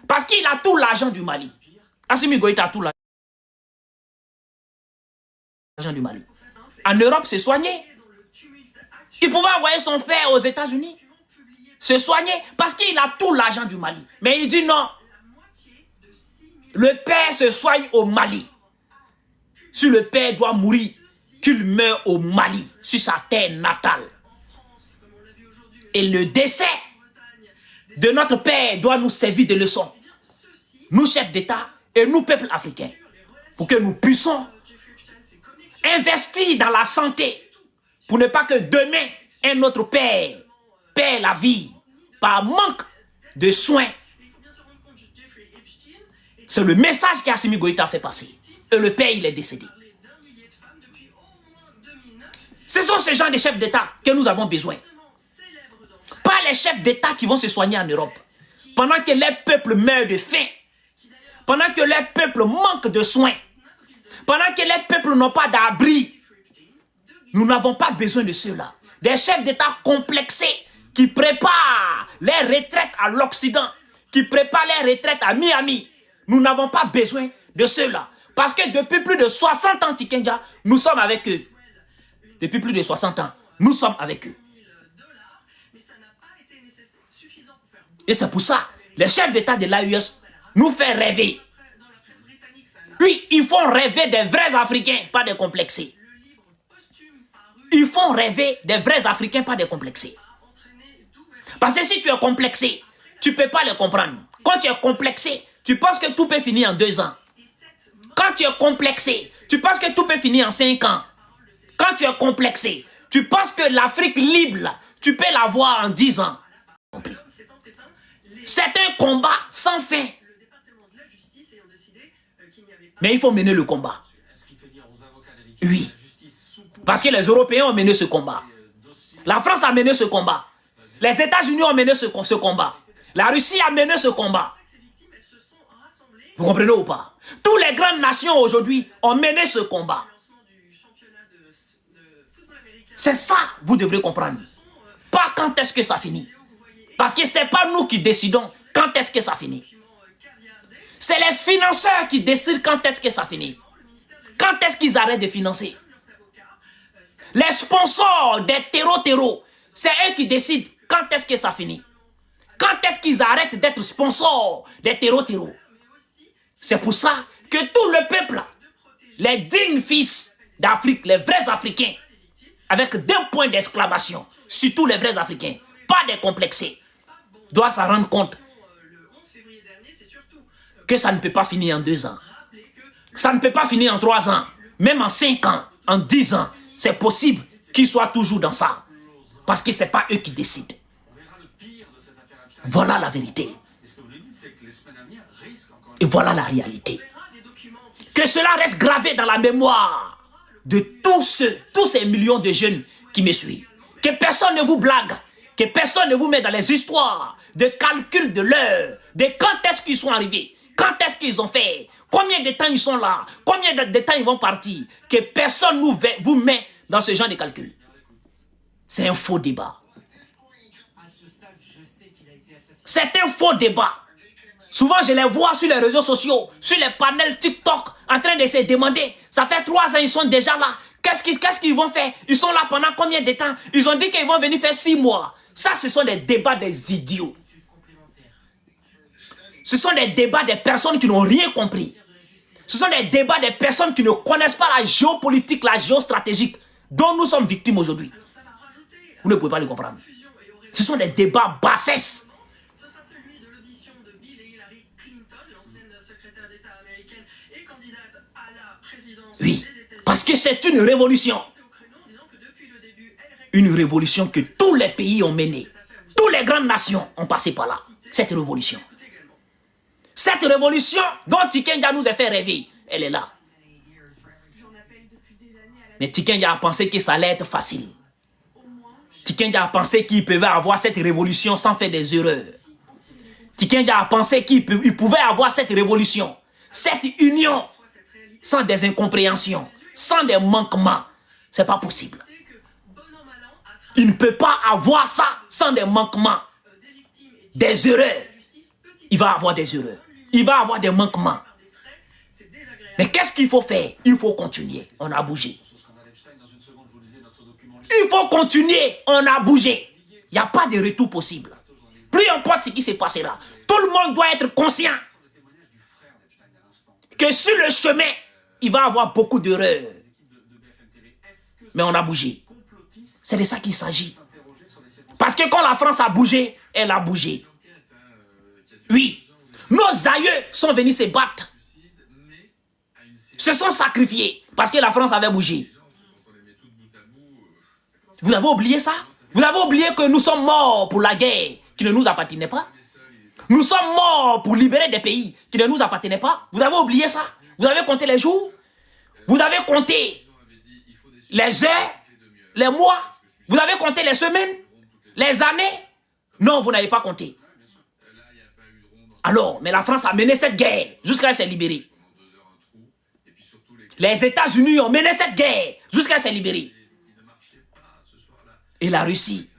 Parce qu'il a tout l'argent du Mali. Assimi Goïta a tout l'argent du Mali. En Europe, se soigner. Il pouvait envoyer son père aux États-Unis se soigner parce qu'il a tout l'argent du Mali. Mais il dit non. Le père se soigne au Mali. Si le père doit mourir, qu'il meure au Mali, sur sa terre natale. Et le décès de notre père doit nous servir de leçon. Nous, chefs d'État et nous, peuples africains, pour que nous puissions investir dans la santé, pour ne pas que demain, un autre père perd la vie par manque de soins. C'est le message qu'Assimi Goïta a fait passer. Et le père, il est décédé. Ce sont ces gens de chefs d'État que nous avons besoin. Pas les chefs d'État qui vont se soigner en Europe. Pendant que les peuples meurent de faim. Pendant que les peuples manquent de soins. Pendant que les peuples n'ont pas d'abri. Nous n'avons pas besoin de ceux-là. Des chefs d'État complexés qui préparent les retraites à l'Occident. Qui préparent les retraites à Miami. Nous n'avons pas besoin de ceux-là. Parce que depuis plus de 60 ans, Tikenja, nous sommes avec eux. Depuis plus de 60 ans, nous sommes avec eux. Et c'est pour ça, les chefs d'État de l'AES nous font rêver. Oui, ils font rêver des vrais Africains, pas des complexés. Ils font rêver des vrais Africains, pas des complexés. Parce que si tu es complexé, tu ne peux pas les comprendre. Quand tu es complexé, tu penses que tout peut finir en 2 ans. Quand tu es complexé, tu penses que tout peut finir en 5 ans. Quand tu es complexé, tu penses que l'Afrique libre, tu peux l'avoir en 10 ans. C'est un combat sans fin. Mais il faut mener le combat. Oui. Parce que les Européens ont mené ce combat. La France a mené ce combat. Les États-Unis ont mené ce combat. La Russie a mené ce combat. Vous comprenez ou pas? Toutes les grandes nations aujourd'hui ont mené ce combat. C'est ça, vous devrez comprendre. Pas quand est-ce que ça finit. Parce que ce n'est pas nous qui décidons quand est-ce que ça finit. C'est les financeurs qui décident quand est-ce que ça finit. Quand est-ce qu'ils arrêtent de financer. Les sponsors des terreaux, c'est eux qui décident quand est-ce que ça finit. Quand est-ce qu'ils arrêtent d'être sponsors des terreaux. C'est pour ça que tout le peuple, les dignes fils d'Afrique, les vrais Africains, avec 2 points d'exclamation, surtout les vrais Africains, pas des complexés, doivent s'en rendre compte que ça ne peut pas finir en 2 ans. Ça ne peut pas finir en 3 ans, même en 5 ans, en 10 ans. C'est possible qu'ils soient toujours dans ça. Parce que ce n'est pas eux qui décident. Voilà la vérité. Et voilà la réalité. Que cela reste gravé dans la mémoire de tous ces millions de jeunes qui me suivent. Que personne ne vous blague. Que personne ne vous met dans les histoires de calcul de l'heure, de quand est-ce qu'ils sont arrivés, quand est-ce qu'ils ont fait, combien de temps ils sont là, combien de temps ils vont partir. Que personne vous met dans ce genre de calcul. C'est un faux débat. C'est un faux débat. Souvent, je les vois sur les réseaux sociaux, sur les panels TikTok, en train de se demander, ça fait 3 ans, ils sont déjà là. Qu'est-ce qu'ils vont faire? Ils sont là pendant combien de temps? Ils ont dit qu'ils vont venir faire 6 mois. Ça, ce sont des débats des idiots. Ce sont des débats des personnes qui n'ont rien compris. Ce sont des débats des personnes qui ne connaissent pas la géopolitique, la géostratégie dont nous sommes victimes aujourd'hui. Vous ne pouvez pas le comprendre. Ce sont des débats bassesses.
Ce sera celui de l'audition de Bill et Hillary Clinton, l'ancienne secrétaire d'État américaine et candidate à la présidence des
Oui,
États-Unis.
parce que c'est une révolution. Une révolution que tous les pays ont menée. Toutes les grandes nations ont passé par là. Cette révolution. Cette révolution dont Tikenja nous a fait rêver, elle est là. Mais Tikenja a pensé que ça allait être facile. Tikenja a pensé qu'il pouvait avoir cette révolution sans faire des erreurs. Tikenja a pensé qu'il pouvait avoir cette révolution, cette union, sans des incompréhensions, sans des manquements. C'est pas possible. Il ne peut pas avoir ça sans des manquements, des erreurs. Il va avoir des erreurs. Il va avoir des manquements. Mais qu'est-ce qu'il faut faire? Il faut continuer. On a bougé. Il faut continuer. On a bougé. Il n'y a pas de retour possible. Peu importe ce qui se passera. Tout le monde doit être conscient que sur le chemin, il va y avoir beaucoup d'erreurs. Mais on a bougé. C'est de ça qu'il s'agit. Parce que quand la France a bougé, elle a bougé. Oui. Nos aïeux sont venus se battre. Se sont sacrifiés parce que la France avait bougé. Vous avez oublié ça? Vous avez oublié que nous sommes morts pour la guerre qui ne nous appartenait pas? Nous sommes morts pour libérer des pays qui ne nous appartenaient pas? Vous avez oublié ça? Vous avez compté les jours? Vous avez compté les heures? Les mois? Vous avez compté les semaines? Les années? Non, vous n'avez pas compté. Alors, mais la France a mené cette guerre jusqu'à ce qu'elle s'est libérée. Les États-Unis ont mené cette guerre jusqu'à ce qu'elle s'est libérée. Et la Russie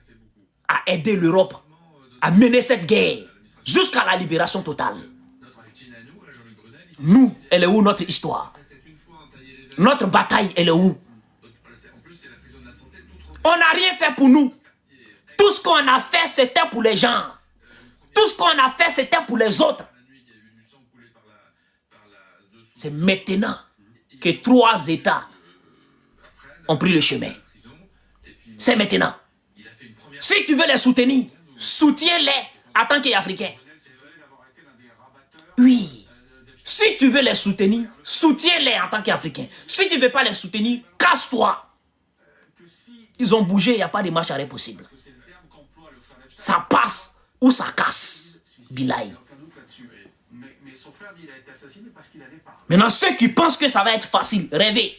a aidé l'Europe à mener cette guerre jusqu'à la libération totale. Nous, elle est où notre histoire? Notre bataille, elle est où? On n'a rien fait pour nous. Tout ce qu'on a fait, c'était pour les gens. Tout ce qu'on a fait, c'était pour les autres. C'est maintenant que 3 États ont pris le chemin. C'est maintenant. Si tu veux les soutenir, soutiens-les en tant qu'Africains. Oui. Si tu veux les soutenir, soutiens-les en tant qu'Africains. Si tu ne veux pas les soutenir, casse-toi. Ils ont bougé, il n'y a pas de marche arrière possible. Ça passe ou ça casse. Bilaï. Maintenant, ceux qui pensent que ça va être facile, rêvez.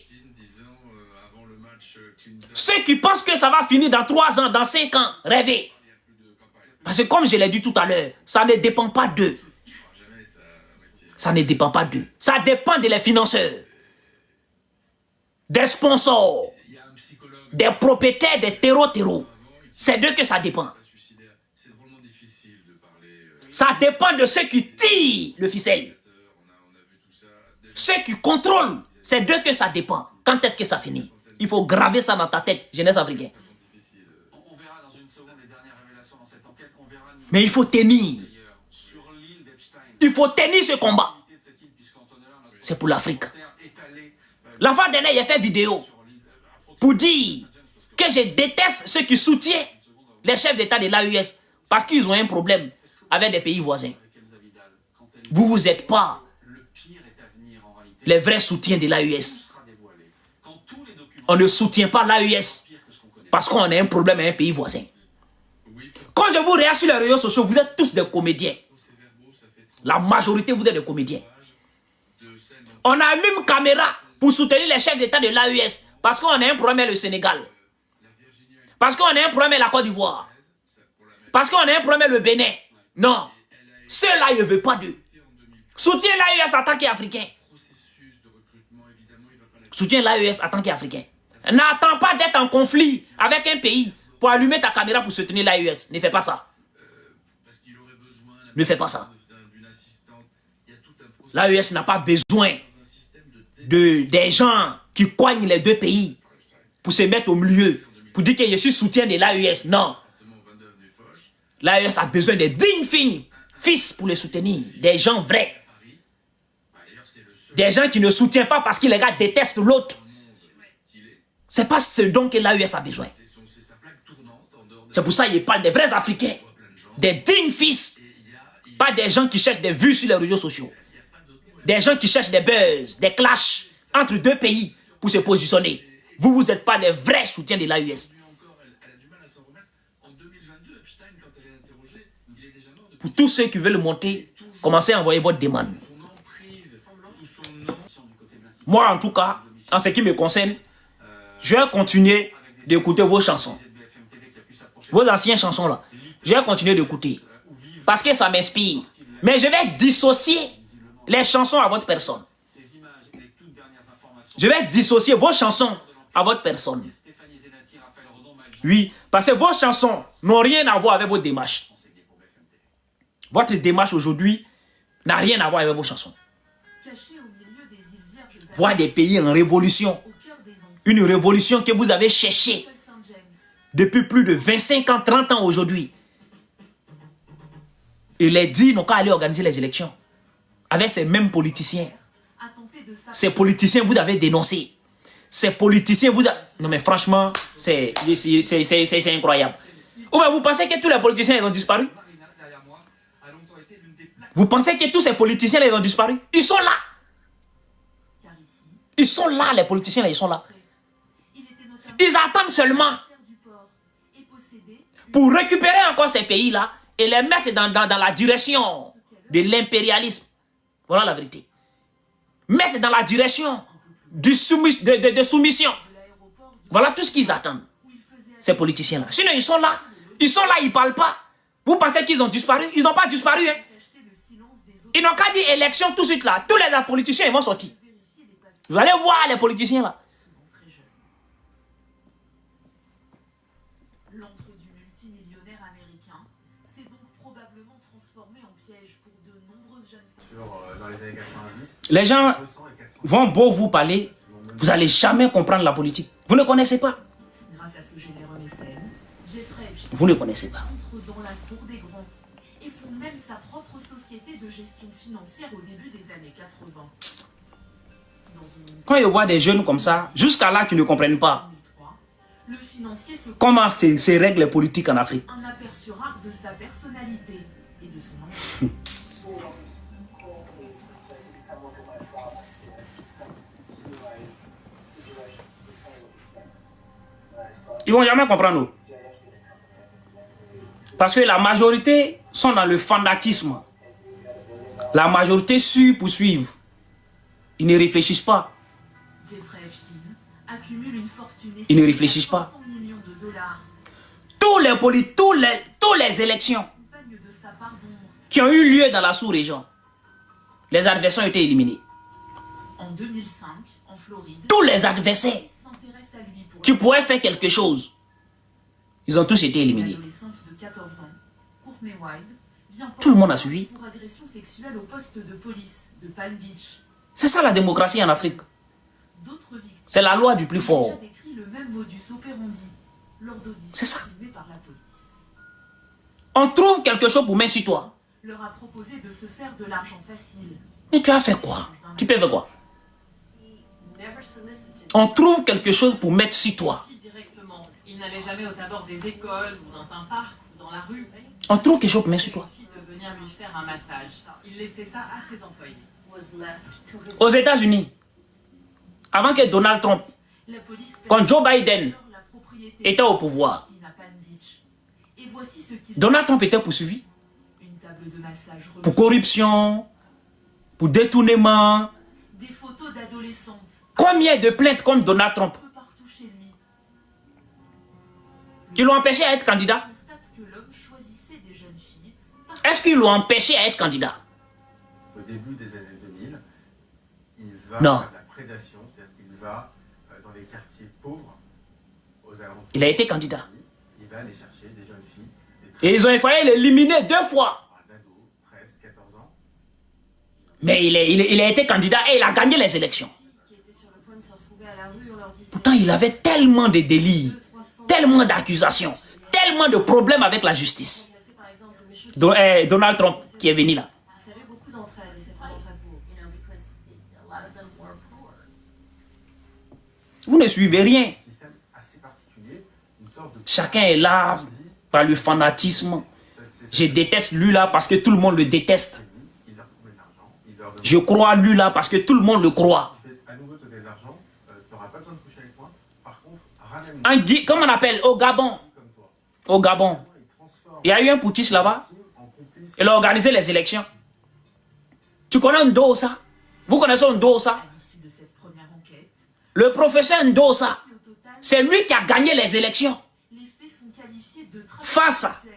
Ceux qui pensent que ça va finir dans 3 ans, dans 5 ans, rêvez. Parce que comme je l'ai dit tout à l'heure, ça ne dépend pas d'eux. Ça ne dépend pas d'eux. Ça dépend des financeurs, des sponsors, des propriétaires des terreaux. C'est d'eux que ça dépend. Ça dépend de ceux qui tirent le ficelle. Ceux qui contrôlent, c'est d'eux que ça dépend. Quand est-ce que ça finit? Il faut graver ça dans ta tête, jeunesse africaine. Mais il faut tenir. Il faut tenir ce combat. C'est pour l'Afrique. La fois dernière, il a fait vidéo pour dire que je déteste ceux qui soutiennent les chefs d'État de l'AES parce qu'ils ont un problème avec des pays voisins. Vous n'êtes pas les vrais soutiens de l'AES. On ne soutient pas l'AES parce qu'on a un problème avec un pays voisin. Quand je vous regarde sur les réseaux sociaux, vous êtes tous des comédiens. La majorité, vous êtes des comédiens. On allume caméra pour soutenir les chefs d'État de l'AES parce qu'on a un problème avec le Sénégal. Parce qu'on a un problème avec la Côte d'Ivoire. Parce qu'on a un problème avec le Bénin. Non. Ceux-là, ils ne veulent pas d'eux. Soutiens l'AES en tant qu'Africain. Soutiens l'AES en tant qu'Africain. N'attends pas d'être en conflit avec un pays pour allumer ta caméra pour soutenir l'AES. Ne fais pas ça. Ne fais pas ça. L'AES n'a pas besoin des gens qui coignent les deux pays pour se mettre au milieu, pour dire que je suis soutien de l'AES. Non. L'AES a besoin de dignes fils pour le soutenir. Des gens vrais. Des gens qui ne soutiennent pas parce que les gars détestent l'autre. C'est pas ce dont que l'AES a besoin. C'est pour ça qu'il parle des vrais Africains. Des dignes fils. Pas des gens qui cherchent des vues sur les réseaux sociaux. Des gens qui cherchent des buzz, des clashs entre deux pays pour se positionner. Vous n'êtes pas des vrais soutiens de l'AES. Pour tous ceux qui veulent monter, commencez à envoyer votre demande. Moi, en tout cas, en ce qui me concerne, je vais continuer d'écouter vos chansons. Vos anciennes chansons là. Je vais continuer d'écouter. Parce que ça m'inspire. Mais je vais dissocier les chansons à votre personne. Je vais dissocier vos chansons à votre personne. Oui, parce que vos chansons n'ont rien à voir avec vos démarches. Votre démarche aujourd'hui n'a rien à voir avec vos chansons. Voir des pays en révolution. Une révolution que vous avez cherchée depuis plus de 25 ans, 30 ans aujourd'hui. Et les dits n'ont qu'à aller organiser les élections. Avec ces mêmes politiciens. Ces politiciens, vous avez dénoncé. Ces politiciens, vous avez... Non mais franchement, c'est incroyable. Ou bien vous pensez que tous les politiciens ils ont disparu? Vous pensez que tous ces politiciens ils ont disparu? Ils sont là. Ils sont là, les politiciens là, ils sont là. Ils attendent seulement pour récupérer encore ces pays-là et les mettre dans la direction de l'impérialisme. Voilà la vérité. Mettre dans la direction de soumission. Voilà tout ce qu'ils attendent, ces politiciens-là. Sinon, ils sont là. Ils sont là, ils ne parlent pas. Vous pensez qu'ils ont disparu? Ils n'ont pas disparu. Hein? Ils n'ont qu'à dire élection tout de suite là. Tous les politiciens, ils vont sortir. Vous allez voir les politiciens là.
L'antre du multimillionnaire américain s'est donc probablement transformé en piège pour de nombreuses jeunes femmes.
Dans les années 90,
les gens vont beau vous parler, vous n'allez jamais comprendre la politique. Vous ne connaissez pas.
Grâce à ce généreux mécène, Jeffrey Epstein
Vous ne connaissez pas.
entre dans la cour des grands et fonde même sa propre société de gestion financière au début des années 80. Dans une
Quand ils voient des jeunes comme ça, jusqu'à là qu'ils ne comprennent pas,
2003, Le financier se
Comment se règlent les politiques en Afrique?
un aperçu rare de sa personnalité et de son engagement.
Ils vont jamais comprendre. Parce que la majorité sont dans le fanatisme. La majorité suit pour suivre. Ils ne réfléchissent pas.
Jeffrey Epstein accumule une fortune
Ils ne réfléchissent pas.
500 millions de dollars.
Toutes les élections
Compagne de sa part d'ombre.
qui ont eu lieu dans la sous-région, les adversaires ont été éliminés.
En 2005, en Floride,
Tous les adversaires
s'intéresse à lui pour
qui pourraient faire quelque chose, ils ont tous été
Une
éliminés.
adolescente de 14 ans, Courtney Wild, vient
Tout le monde a
porter
suivi.
plainte pour agression sexuelle au poste de police de Palm Beach.
C'est ça la démocratie en Afrique.
D'autres victimes
C'est la loi du plus
ont
fort.
déjà décrit le même modus operandi lors d'auditions
C'est ça.
filmées par la police.
On trouve quelque chose pour mettre sur toi.
Leur a proposé de se faire de l'argent facile.
Mais tu as fait quoi? Tu peux faire quoi? On trouve quelque chose pour mettre sur toi.
Directement. Il n'allait jamais aux abords des écoles ou dans un parc ou dans la rue.
On trouve quelque chose pour mettre sur toi.
Il de venir lui faire un massage. Il laissait ça à ses employés.
Aux États-Unis, avant que Donald Trump,
La police
quand Joe Biden
alors la propriété
était au pouvoir,
d'Epstein à Palm Beach. Et voici ce qu'il
Donald Trump était poursuivi
une table de massage
pour
remise,
corruption, pour détournement.
des photos d'adolescentes
Combien de plaintes comme Donald Trump?
un peu partout chez lui.
Ils l'ont empêché à être candidat.
On constate que l'homme choisissait des jeunes filles
Est-ce qu'ils l'ont empêché à être candidat?
Au début des années 2000, il va
Non.
faire de la prédation, c'est-à-dire qu'il va dans les quartiers pauvres, aux alentours.
Il a été candidat.
Il va aller chercher des jeunes filles, des
Et ils ont failli l'éliminer 2 fois.
d'ados, 13, 14 ans.
Mais il a été candidat et il a gagné les élections. Pourtant, il avait tellement de délits, tellement d'accusations, tellement de problèmes avec la justice. Donald Trump qui est venu là.
Vous savez, beaucoup d'entre elles, certaines d'entre elles pauvres.
Vous ne suivez rien.
Un système assez particulier, une sorte de...
Chacun est là par le fanatisme. Je déteste lui là parce que tout le monde le déteste.
Il leur promet de l'argent, il leur demande...
Je crois à lui là parce que tout le monde le croit.
Je vais à nouveau te donner de l'argent, tu n'auras pas besoin de coucher avec moi. Par contre, ramène-moi
Comment on appelle? Au Gabon.
comme toi.
Au Gabon.
Il transforme
Il y a eu un putschiste là-bas.
en complice.
Il a organisé les élections. Tu connais Ndosa? Vous connaissez Ndosa?
à l'issue de cette première enquête.
Le professeur Ndosa,
Puis au total,
c'est lui qui a gagné les élections
les faits sont qualifiés de trafic
Face
sexuel.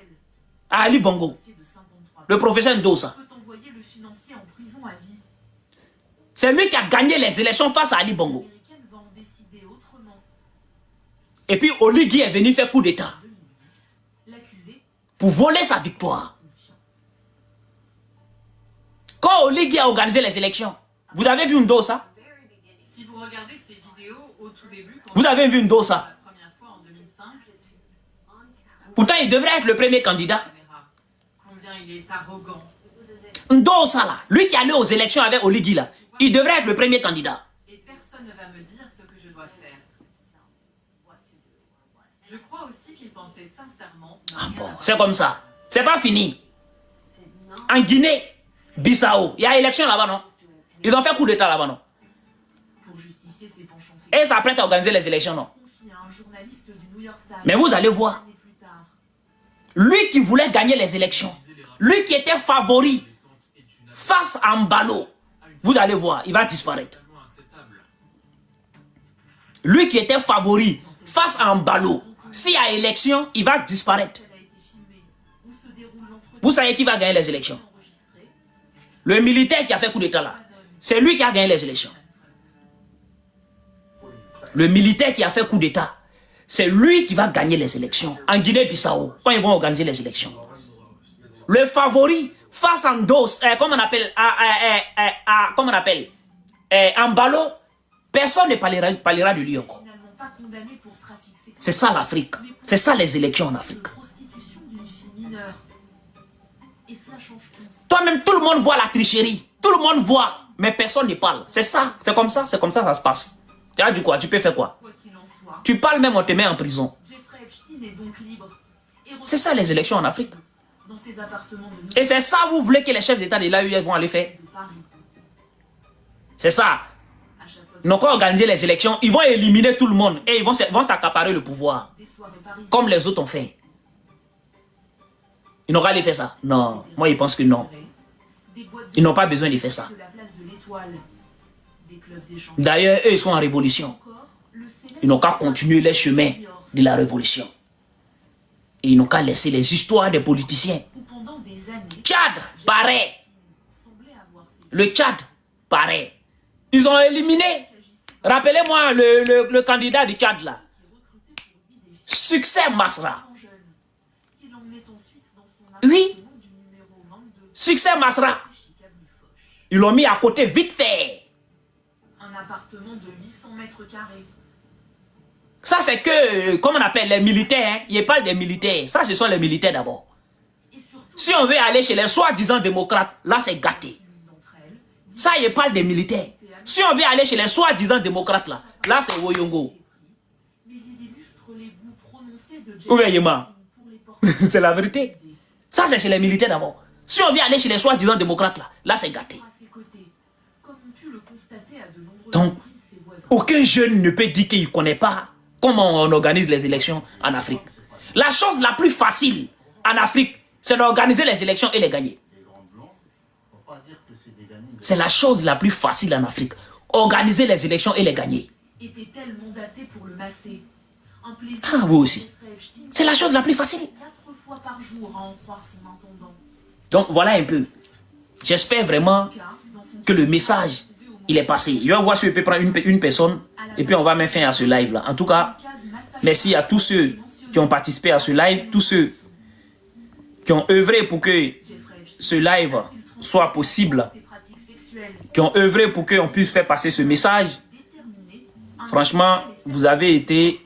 à Ali Bongo.
Dossier de 53
Le professeur Ndosa.
peut envoyer le financier en prison à vie.
C'est lui qui a gagné les élections face à Ali Bongo.
L'américaine va en décider autrement.
Et puis Oligui est venu faire coup d'État
En 2008, l'accusé,
pour voler sa victoire.
confiant.
Quand Oligui a organisé les élections, vous avez vu Ndosa?
Si vous regardez ces vidéos au tout début, quand
Vous avez vu Ndosa?
la première fois en 2005,
Pourtant, il devrait être le premier candidat.
caméra, combien il est arrogant.
Ndosa là, lui qui allait aux élections avec Oligui là, il devrait être le premier candidat.
Et personne ne va me dire ce que je dois faire. Je crois aussi qu'il pensait sincèrement. ne
Ah
rien
bon,
avoir.
c'est comme ça. C'est pas fini. En Guinée, Bissau, il y a élection là-bas, non? Ils ont fait coup d'État là-bas, non?
Pour justifier ses penchants
Et
sexuels,
ça prête à organiser les élections, non?
confie à un journaliste du New York Times.
Mais vous allez voir.
Années plus tard.
Lui qui voulait gagner les élections, lui qui était favori face à Mbalo, vous allez voir, il va disparaître. Lui qui était favori face à Mbalo, s'il y a élection, il va disparaître.
Elle a été filmée où se déroule l'entretien
Vous savez qui va gagner les élections?
enregistré.
Le militaire qui a fait coup d'État là, c'est lui qui a gagné les élections. Le militaire qui a fait coup d'État, c'est lui qui va gagner les élections en Guinée-Bissau, quand ils vont organiser les élections. Le favori face à Ndos, comment on appelle, comment on appelle, Mbalo, personne ne parlera de lui encore.
Finalement pas condamné pour trafic sexuel.
C'est ça l'Afrique. C'est ça les élections en Afrique.
De prostitution d'une fille mineure. Et cela change tout.
Toi-même, tout le monde voit la tricherie. Tout le monde voit, mais personne ne parle. C'est ça, c'est comme ça ça se passe. Tu as dit quoi? Tu peux faire quoi?
Quoi qu'il en soit,
Tu parles même, on te met en prison.
Jeffrey Epstein est donc libre.
C'est ça les élections en Afrique.
Dans ses appartements de
Et c'est ça, vous voulez que les chefs d'État de l'AUF vont aller faire?
de Paris.
C'est ça.
À chaque fois
Ils n'ont qu'à organiser les élections, ils vont éliminer tout le monde et ils vont s'accaparer le pouvoir.
des soirées parisiennes.
Comme les autres ont fait. Ils n'ont qu'à aller faire ça. Non, moi, ils pensent que non.
Des boîtes
Ils n'ont pas besoin de faire ça.
de la place de l'Étoile. Des clubs échangés.
D'ailleurs, eux, ils sont en révolution.
Encore, le célèbre
Ils n'ont qu'à continuer les chemins de la révolution. Et ils n'ont qu'à laisser les histoires des politiciens.
où pendant des années,
Tchad, pareil.
semblait avoir ses
Le Tchad, pareil. Ils ont éliminé. Rappelez-moi le candidat du Tchad là.
qui recrutait pour lui des filles
Succès Masra.
jeunes, qui l'emmenait ensuite dans son
Oui.
appartement du numéro 22
Succès Masra.
Chic Avenue Foch.
Ils l'ont mis à côté vite fait.
Un appartement de 800 mètres carrés.
Ça c'est que, comment on appelle, les militaires. Hein? Il parle des militaires. Ça ce sont les militaires d'abord.
Et surtout,
Si on veut aller chez les soi-disant démocrates, là c'est gâté.
l'une d'entre elles dit
Ça il parle des militaires. Si on veut aller chez les soi-disant démocrates là c'est Woyongo.
mais il illustre les goûts prononcés de
Ou bien
Jeffrey
Yema.
Epstein pour les porter
C'est la vérité. Ça c'est chez les militaires d'abord. Si on veut aller chez les soi-disant démocrates là c'est gâté.
à ses côtés, comme ont pu le constater à de nombreuses
Donc,
reprises ses voisins.
Aucun jeune ne peut dire qu'il ne connaît pas comment on organise les élections en Afrique. La chose la plus facile en Afrique, c'est d'organiser les élections et les gagner.
Les grandes blancs, faut pas dire que c'est des gamines.
C'est la chose la plus facile en Afrique. Organiser les élections et les gagner.
Était-elle mandatée pour le masser? Un plaisir.
Ah, vous aussi.
Jeffrey Epstein
C'est la chose la plus facile.
4 fois par jour à en croire son intendant.
Donc voilà un peu. J'espère vraiment
Car, dans son
que le message, il est passé. Je vais voir si je peux prendre une personne et puis on va mettre fin à ce live là. En tout cas, merci à tous ceux qui ont participé à ce live, tous ceux qui ont œuvré pour que ce live soit possible, qui ont œuvré pour qu'on puisse faire passer ce message. Franchement, vous avez été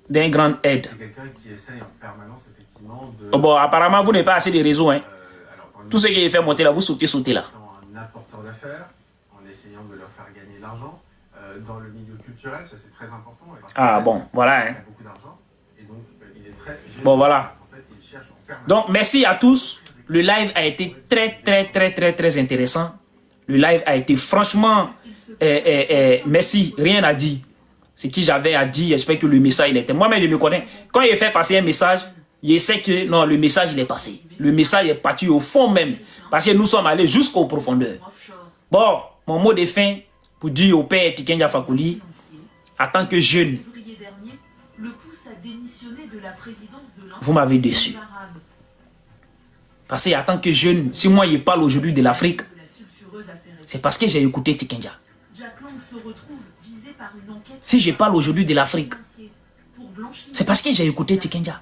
d'une grande aide.
C'est quelqu'un qui essaye en permanence, effectivement, de.
Oh bon, apparemment, vous n'avez pas assez de réseaux. Hein.
Alors, dans le
Tout ce qui est fait monter là, vous sautez là.
En apporteur d'affaires, en essayant de leur faire gagner de l'argent. Dans le milieu culturel, ça c'est très important. Parce
Ah
qu'en fait,
bon, voilà.
Il
Hein.
a beaucoup d'argent et donc il est très.
Bon, voilà.
En fait, il cherche en permanence.
Donc, merci à tous. Le live a été très intéressant. Le live a été franchement... merci, rien à dire. Ce que j'avais à dire, j'espère que le message il était... Moi-même, je me connais. Quand il fait passer un message, je sais que non, le message il est passé. Le message est parti au fond même. Parce que nous sommes allés jusqu'aux profondeurs. Bon, mon mot de fin pour dire au père Tikenja Fakoly, en tant que jeune,
Février dernier, le pousse à démissionner de la présidence de
vous m'avez déçu.
arabe.
Parce que en tant que jeune, si moi je parle aujourd'hui de l'Afrique,
De la sulfureuse affaire
c'est parce que j'ai écouté Tikenja.
Jack Lang se retrouve visé par une enquête
Si je parle aujourd'hui de l'Afrique,
pour blanchiment.
c'est parce que j'ai écouté Tikenja.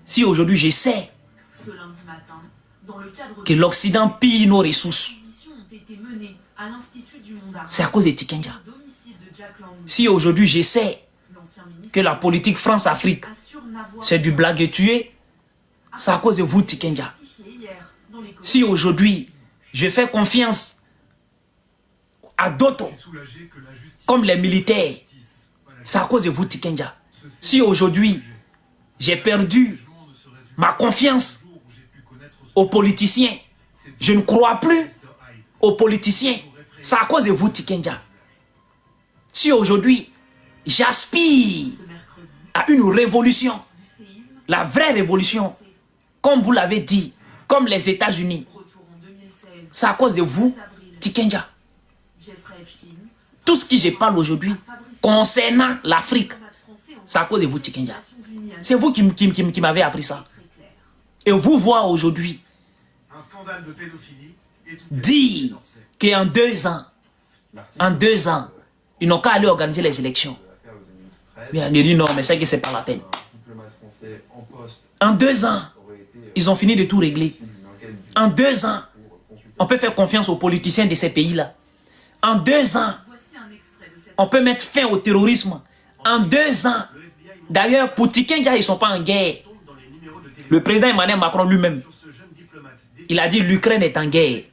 Si aujourd'hui je sais
Ce lundi matin, dans le cadre
que l'Occident pille nos ressources,
des auditions ont été menées à l'Institut du monde arabe,
c'est à cause de Tikenja.
au domicile de Jack Lang,
Si aujourd'hui je sais
l'ancien ministre
que la politique France-Afrique,
assure n'avoir
c'est du blague et tuer, c'est à cause de vous Tikenja.
justifié hier dans les
Si aujourd'hui je fais confiance à d'autres, comme les militaires, c'est à cause de vous Tikenja. Si aujourd'hui j'ai perdu ma confiance aux politiciens, je ne crois plus aux politiciens, c'est à cause de vous Tikenja. Si aujourd'hui j'aspire
ce mercredi
à une révolution,
du séisme,
la vraie révolution, comme vous l'avez dit, comme les États-Unis,
retour en 2016,
c'est à cause de vous,
avril,
Tikenja.
Jeffrey Epstein,
Tout ce que je parle aujourd'hui concernant l'Afrique,
français en
c'est à cause de vous, Tikenja.
Nations Unies a
C'est vous qui m'avez appris ça.
très clair.
Et vous voir aujourd'hui
Un scandale de pédophilie et tout.
dire qu'en 2 ans, ils n'ont qu'à aller organiser les élections. Mais on dit non, mais c'est que c'est pas la peine. En 2 ans, ils ont fini de tout régler. En 2 ans, on peut faire confiance aux politiciens de ces pays-là. En 2 ans,
Voici un extrait de cette
on peut mettre fin au terrorisme. En 2 ans, d'ailleurs, pour Tikenja, ils ne sont pas en guerre. Le président Emmanuel Macron lui-même, il a dit l'Ukraine est en guerre.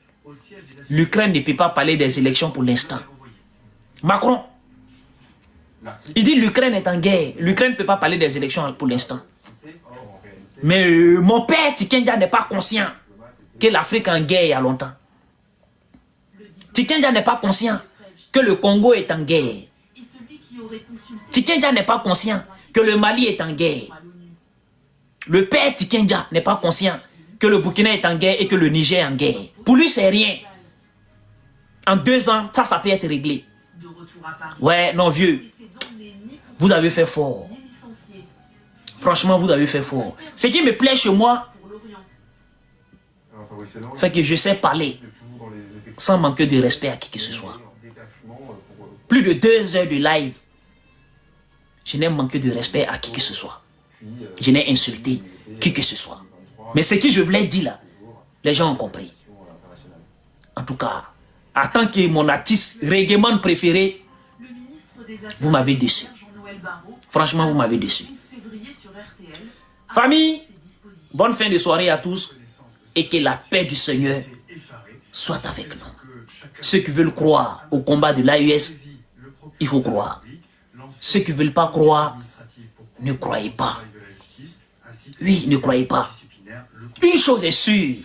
L'Ukraine ne peut pas parler des élections pour l'instant. Macron, Il dit l'Ukraine est en guerre. L'Ukraine ne peut pas parler des élections pour l'instant. Mais mon père Tikenja n'est pas conscient que l'Afrique est en guerre il y a longtemps. Tikenja n'est pas conscient que le Congo est en guerre. Tikenja n'est pas conscient que le Mali est en guerre. Le père Tikenja n'est pas conscient que le Burkina est en guerre et que le Niger est en guerre. Pour lui, c'est rien. En 2 ans, ça peut être réglé. Ouais, non, vieux. Vous avez fait fort. Franchement, vous avez fait fort. Ce qui me plaît chez moi, c'est que je sais parler sans manquer de respect à qui que ce soit. Plus de 2 heures de live, je n'ai manqué de respect à qui que ce soit. Je n'ai insulté qui que ce soit. Mais ce que je voulais dire là, les gens ont compris. En tout cas, en tant que mon artiste reggaeman préféré, vous m'avez déçu. Franchement, vous m'avez déçu. Famille, bonne fin de soirée à tous et que la paix du Seigneur soit avec nous. Ceux qui veulent croire au combat de l'AES, il faut croire. Ceux qui ne veulent pas croire, ne croyez pas. Oui, ne croyez pas. Une chose est sûre,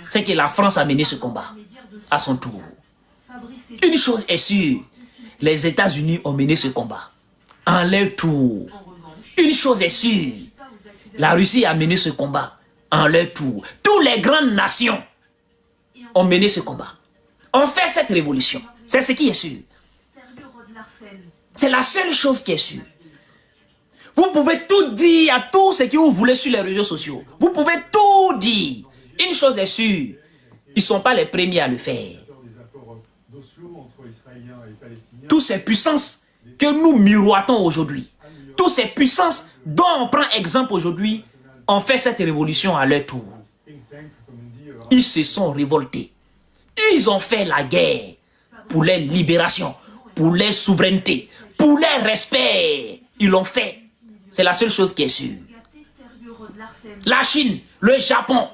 c'est que la France a mené ce combat à son tour. Une chose est sûre, les États-Unis ont mené ce combat en leur tour. Une chose est sûre, la Russie a mené ce combat en leur tour. Toutes les grandes nations ont mené ce combat. On fait cette révolution. C'est ce qui est sûr. C'est la seule chose qui est sûre. Vous pouvez tout dire à tout ce que vous voulez sur les réseaux sociaux. Vous pouvez tout dire. Une chose est sûre, ils ne sont pas les premiers à le faire. Toutes ces puissances que nous miroitons aujourd'hui, toutes ces puissances dont on prend exemple aujourd'hui, ont fait cette révolution à leur tour. Ils se sont révoltés. Ils ont fait la guerre pour leur libération, pour leur souveraineté, pour leur respect. Ils l'ont fait. C'est la seule chose qui est sûre. La Chine, le Japon,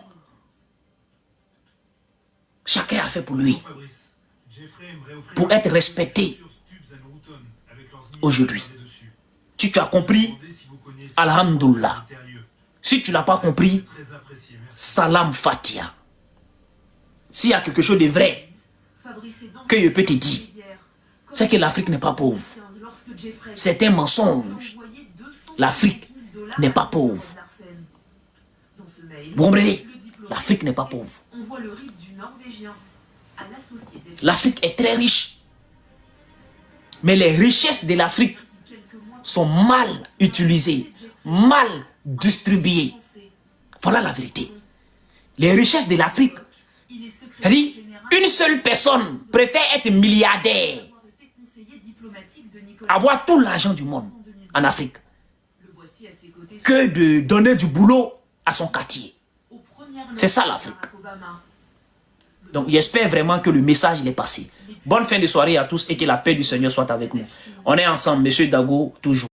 chacun a fait pour lui, pour être respecté aujourd'hui. Si tu as compris, Alhamdulillah. Si tu ne l'as pas compris, Salam Fatia. S'il y a quelque chose de vrai que je peux te dire, c'est que l'Afrique n'est pas pauvre. C'est un mensonge. L'Afrique n'est pas pauvre. Vous comprenez? L'Afrique n'est pas pauvre. L'Afrique est très riche. Mais les richesses de l'Afrique sont mal utilisées, mal distribuées. Voilà la vérité. Les richesses de l'Afrique, une seule personne préfère être milliardaire, avoir tout l'argent du monde en Afrique, que de donner du boulot à son quartier. C'est ça l'Afrique. Donc j'espère vraiment que le message est passé. Bonne fin de soirée à tous et que la paix du Seigneur soit avec nous. On est ensemble, Monsieur Dago, toujours.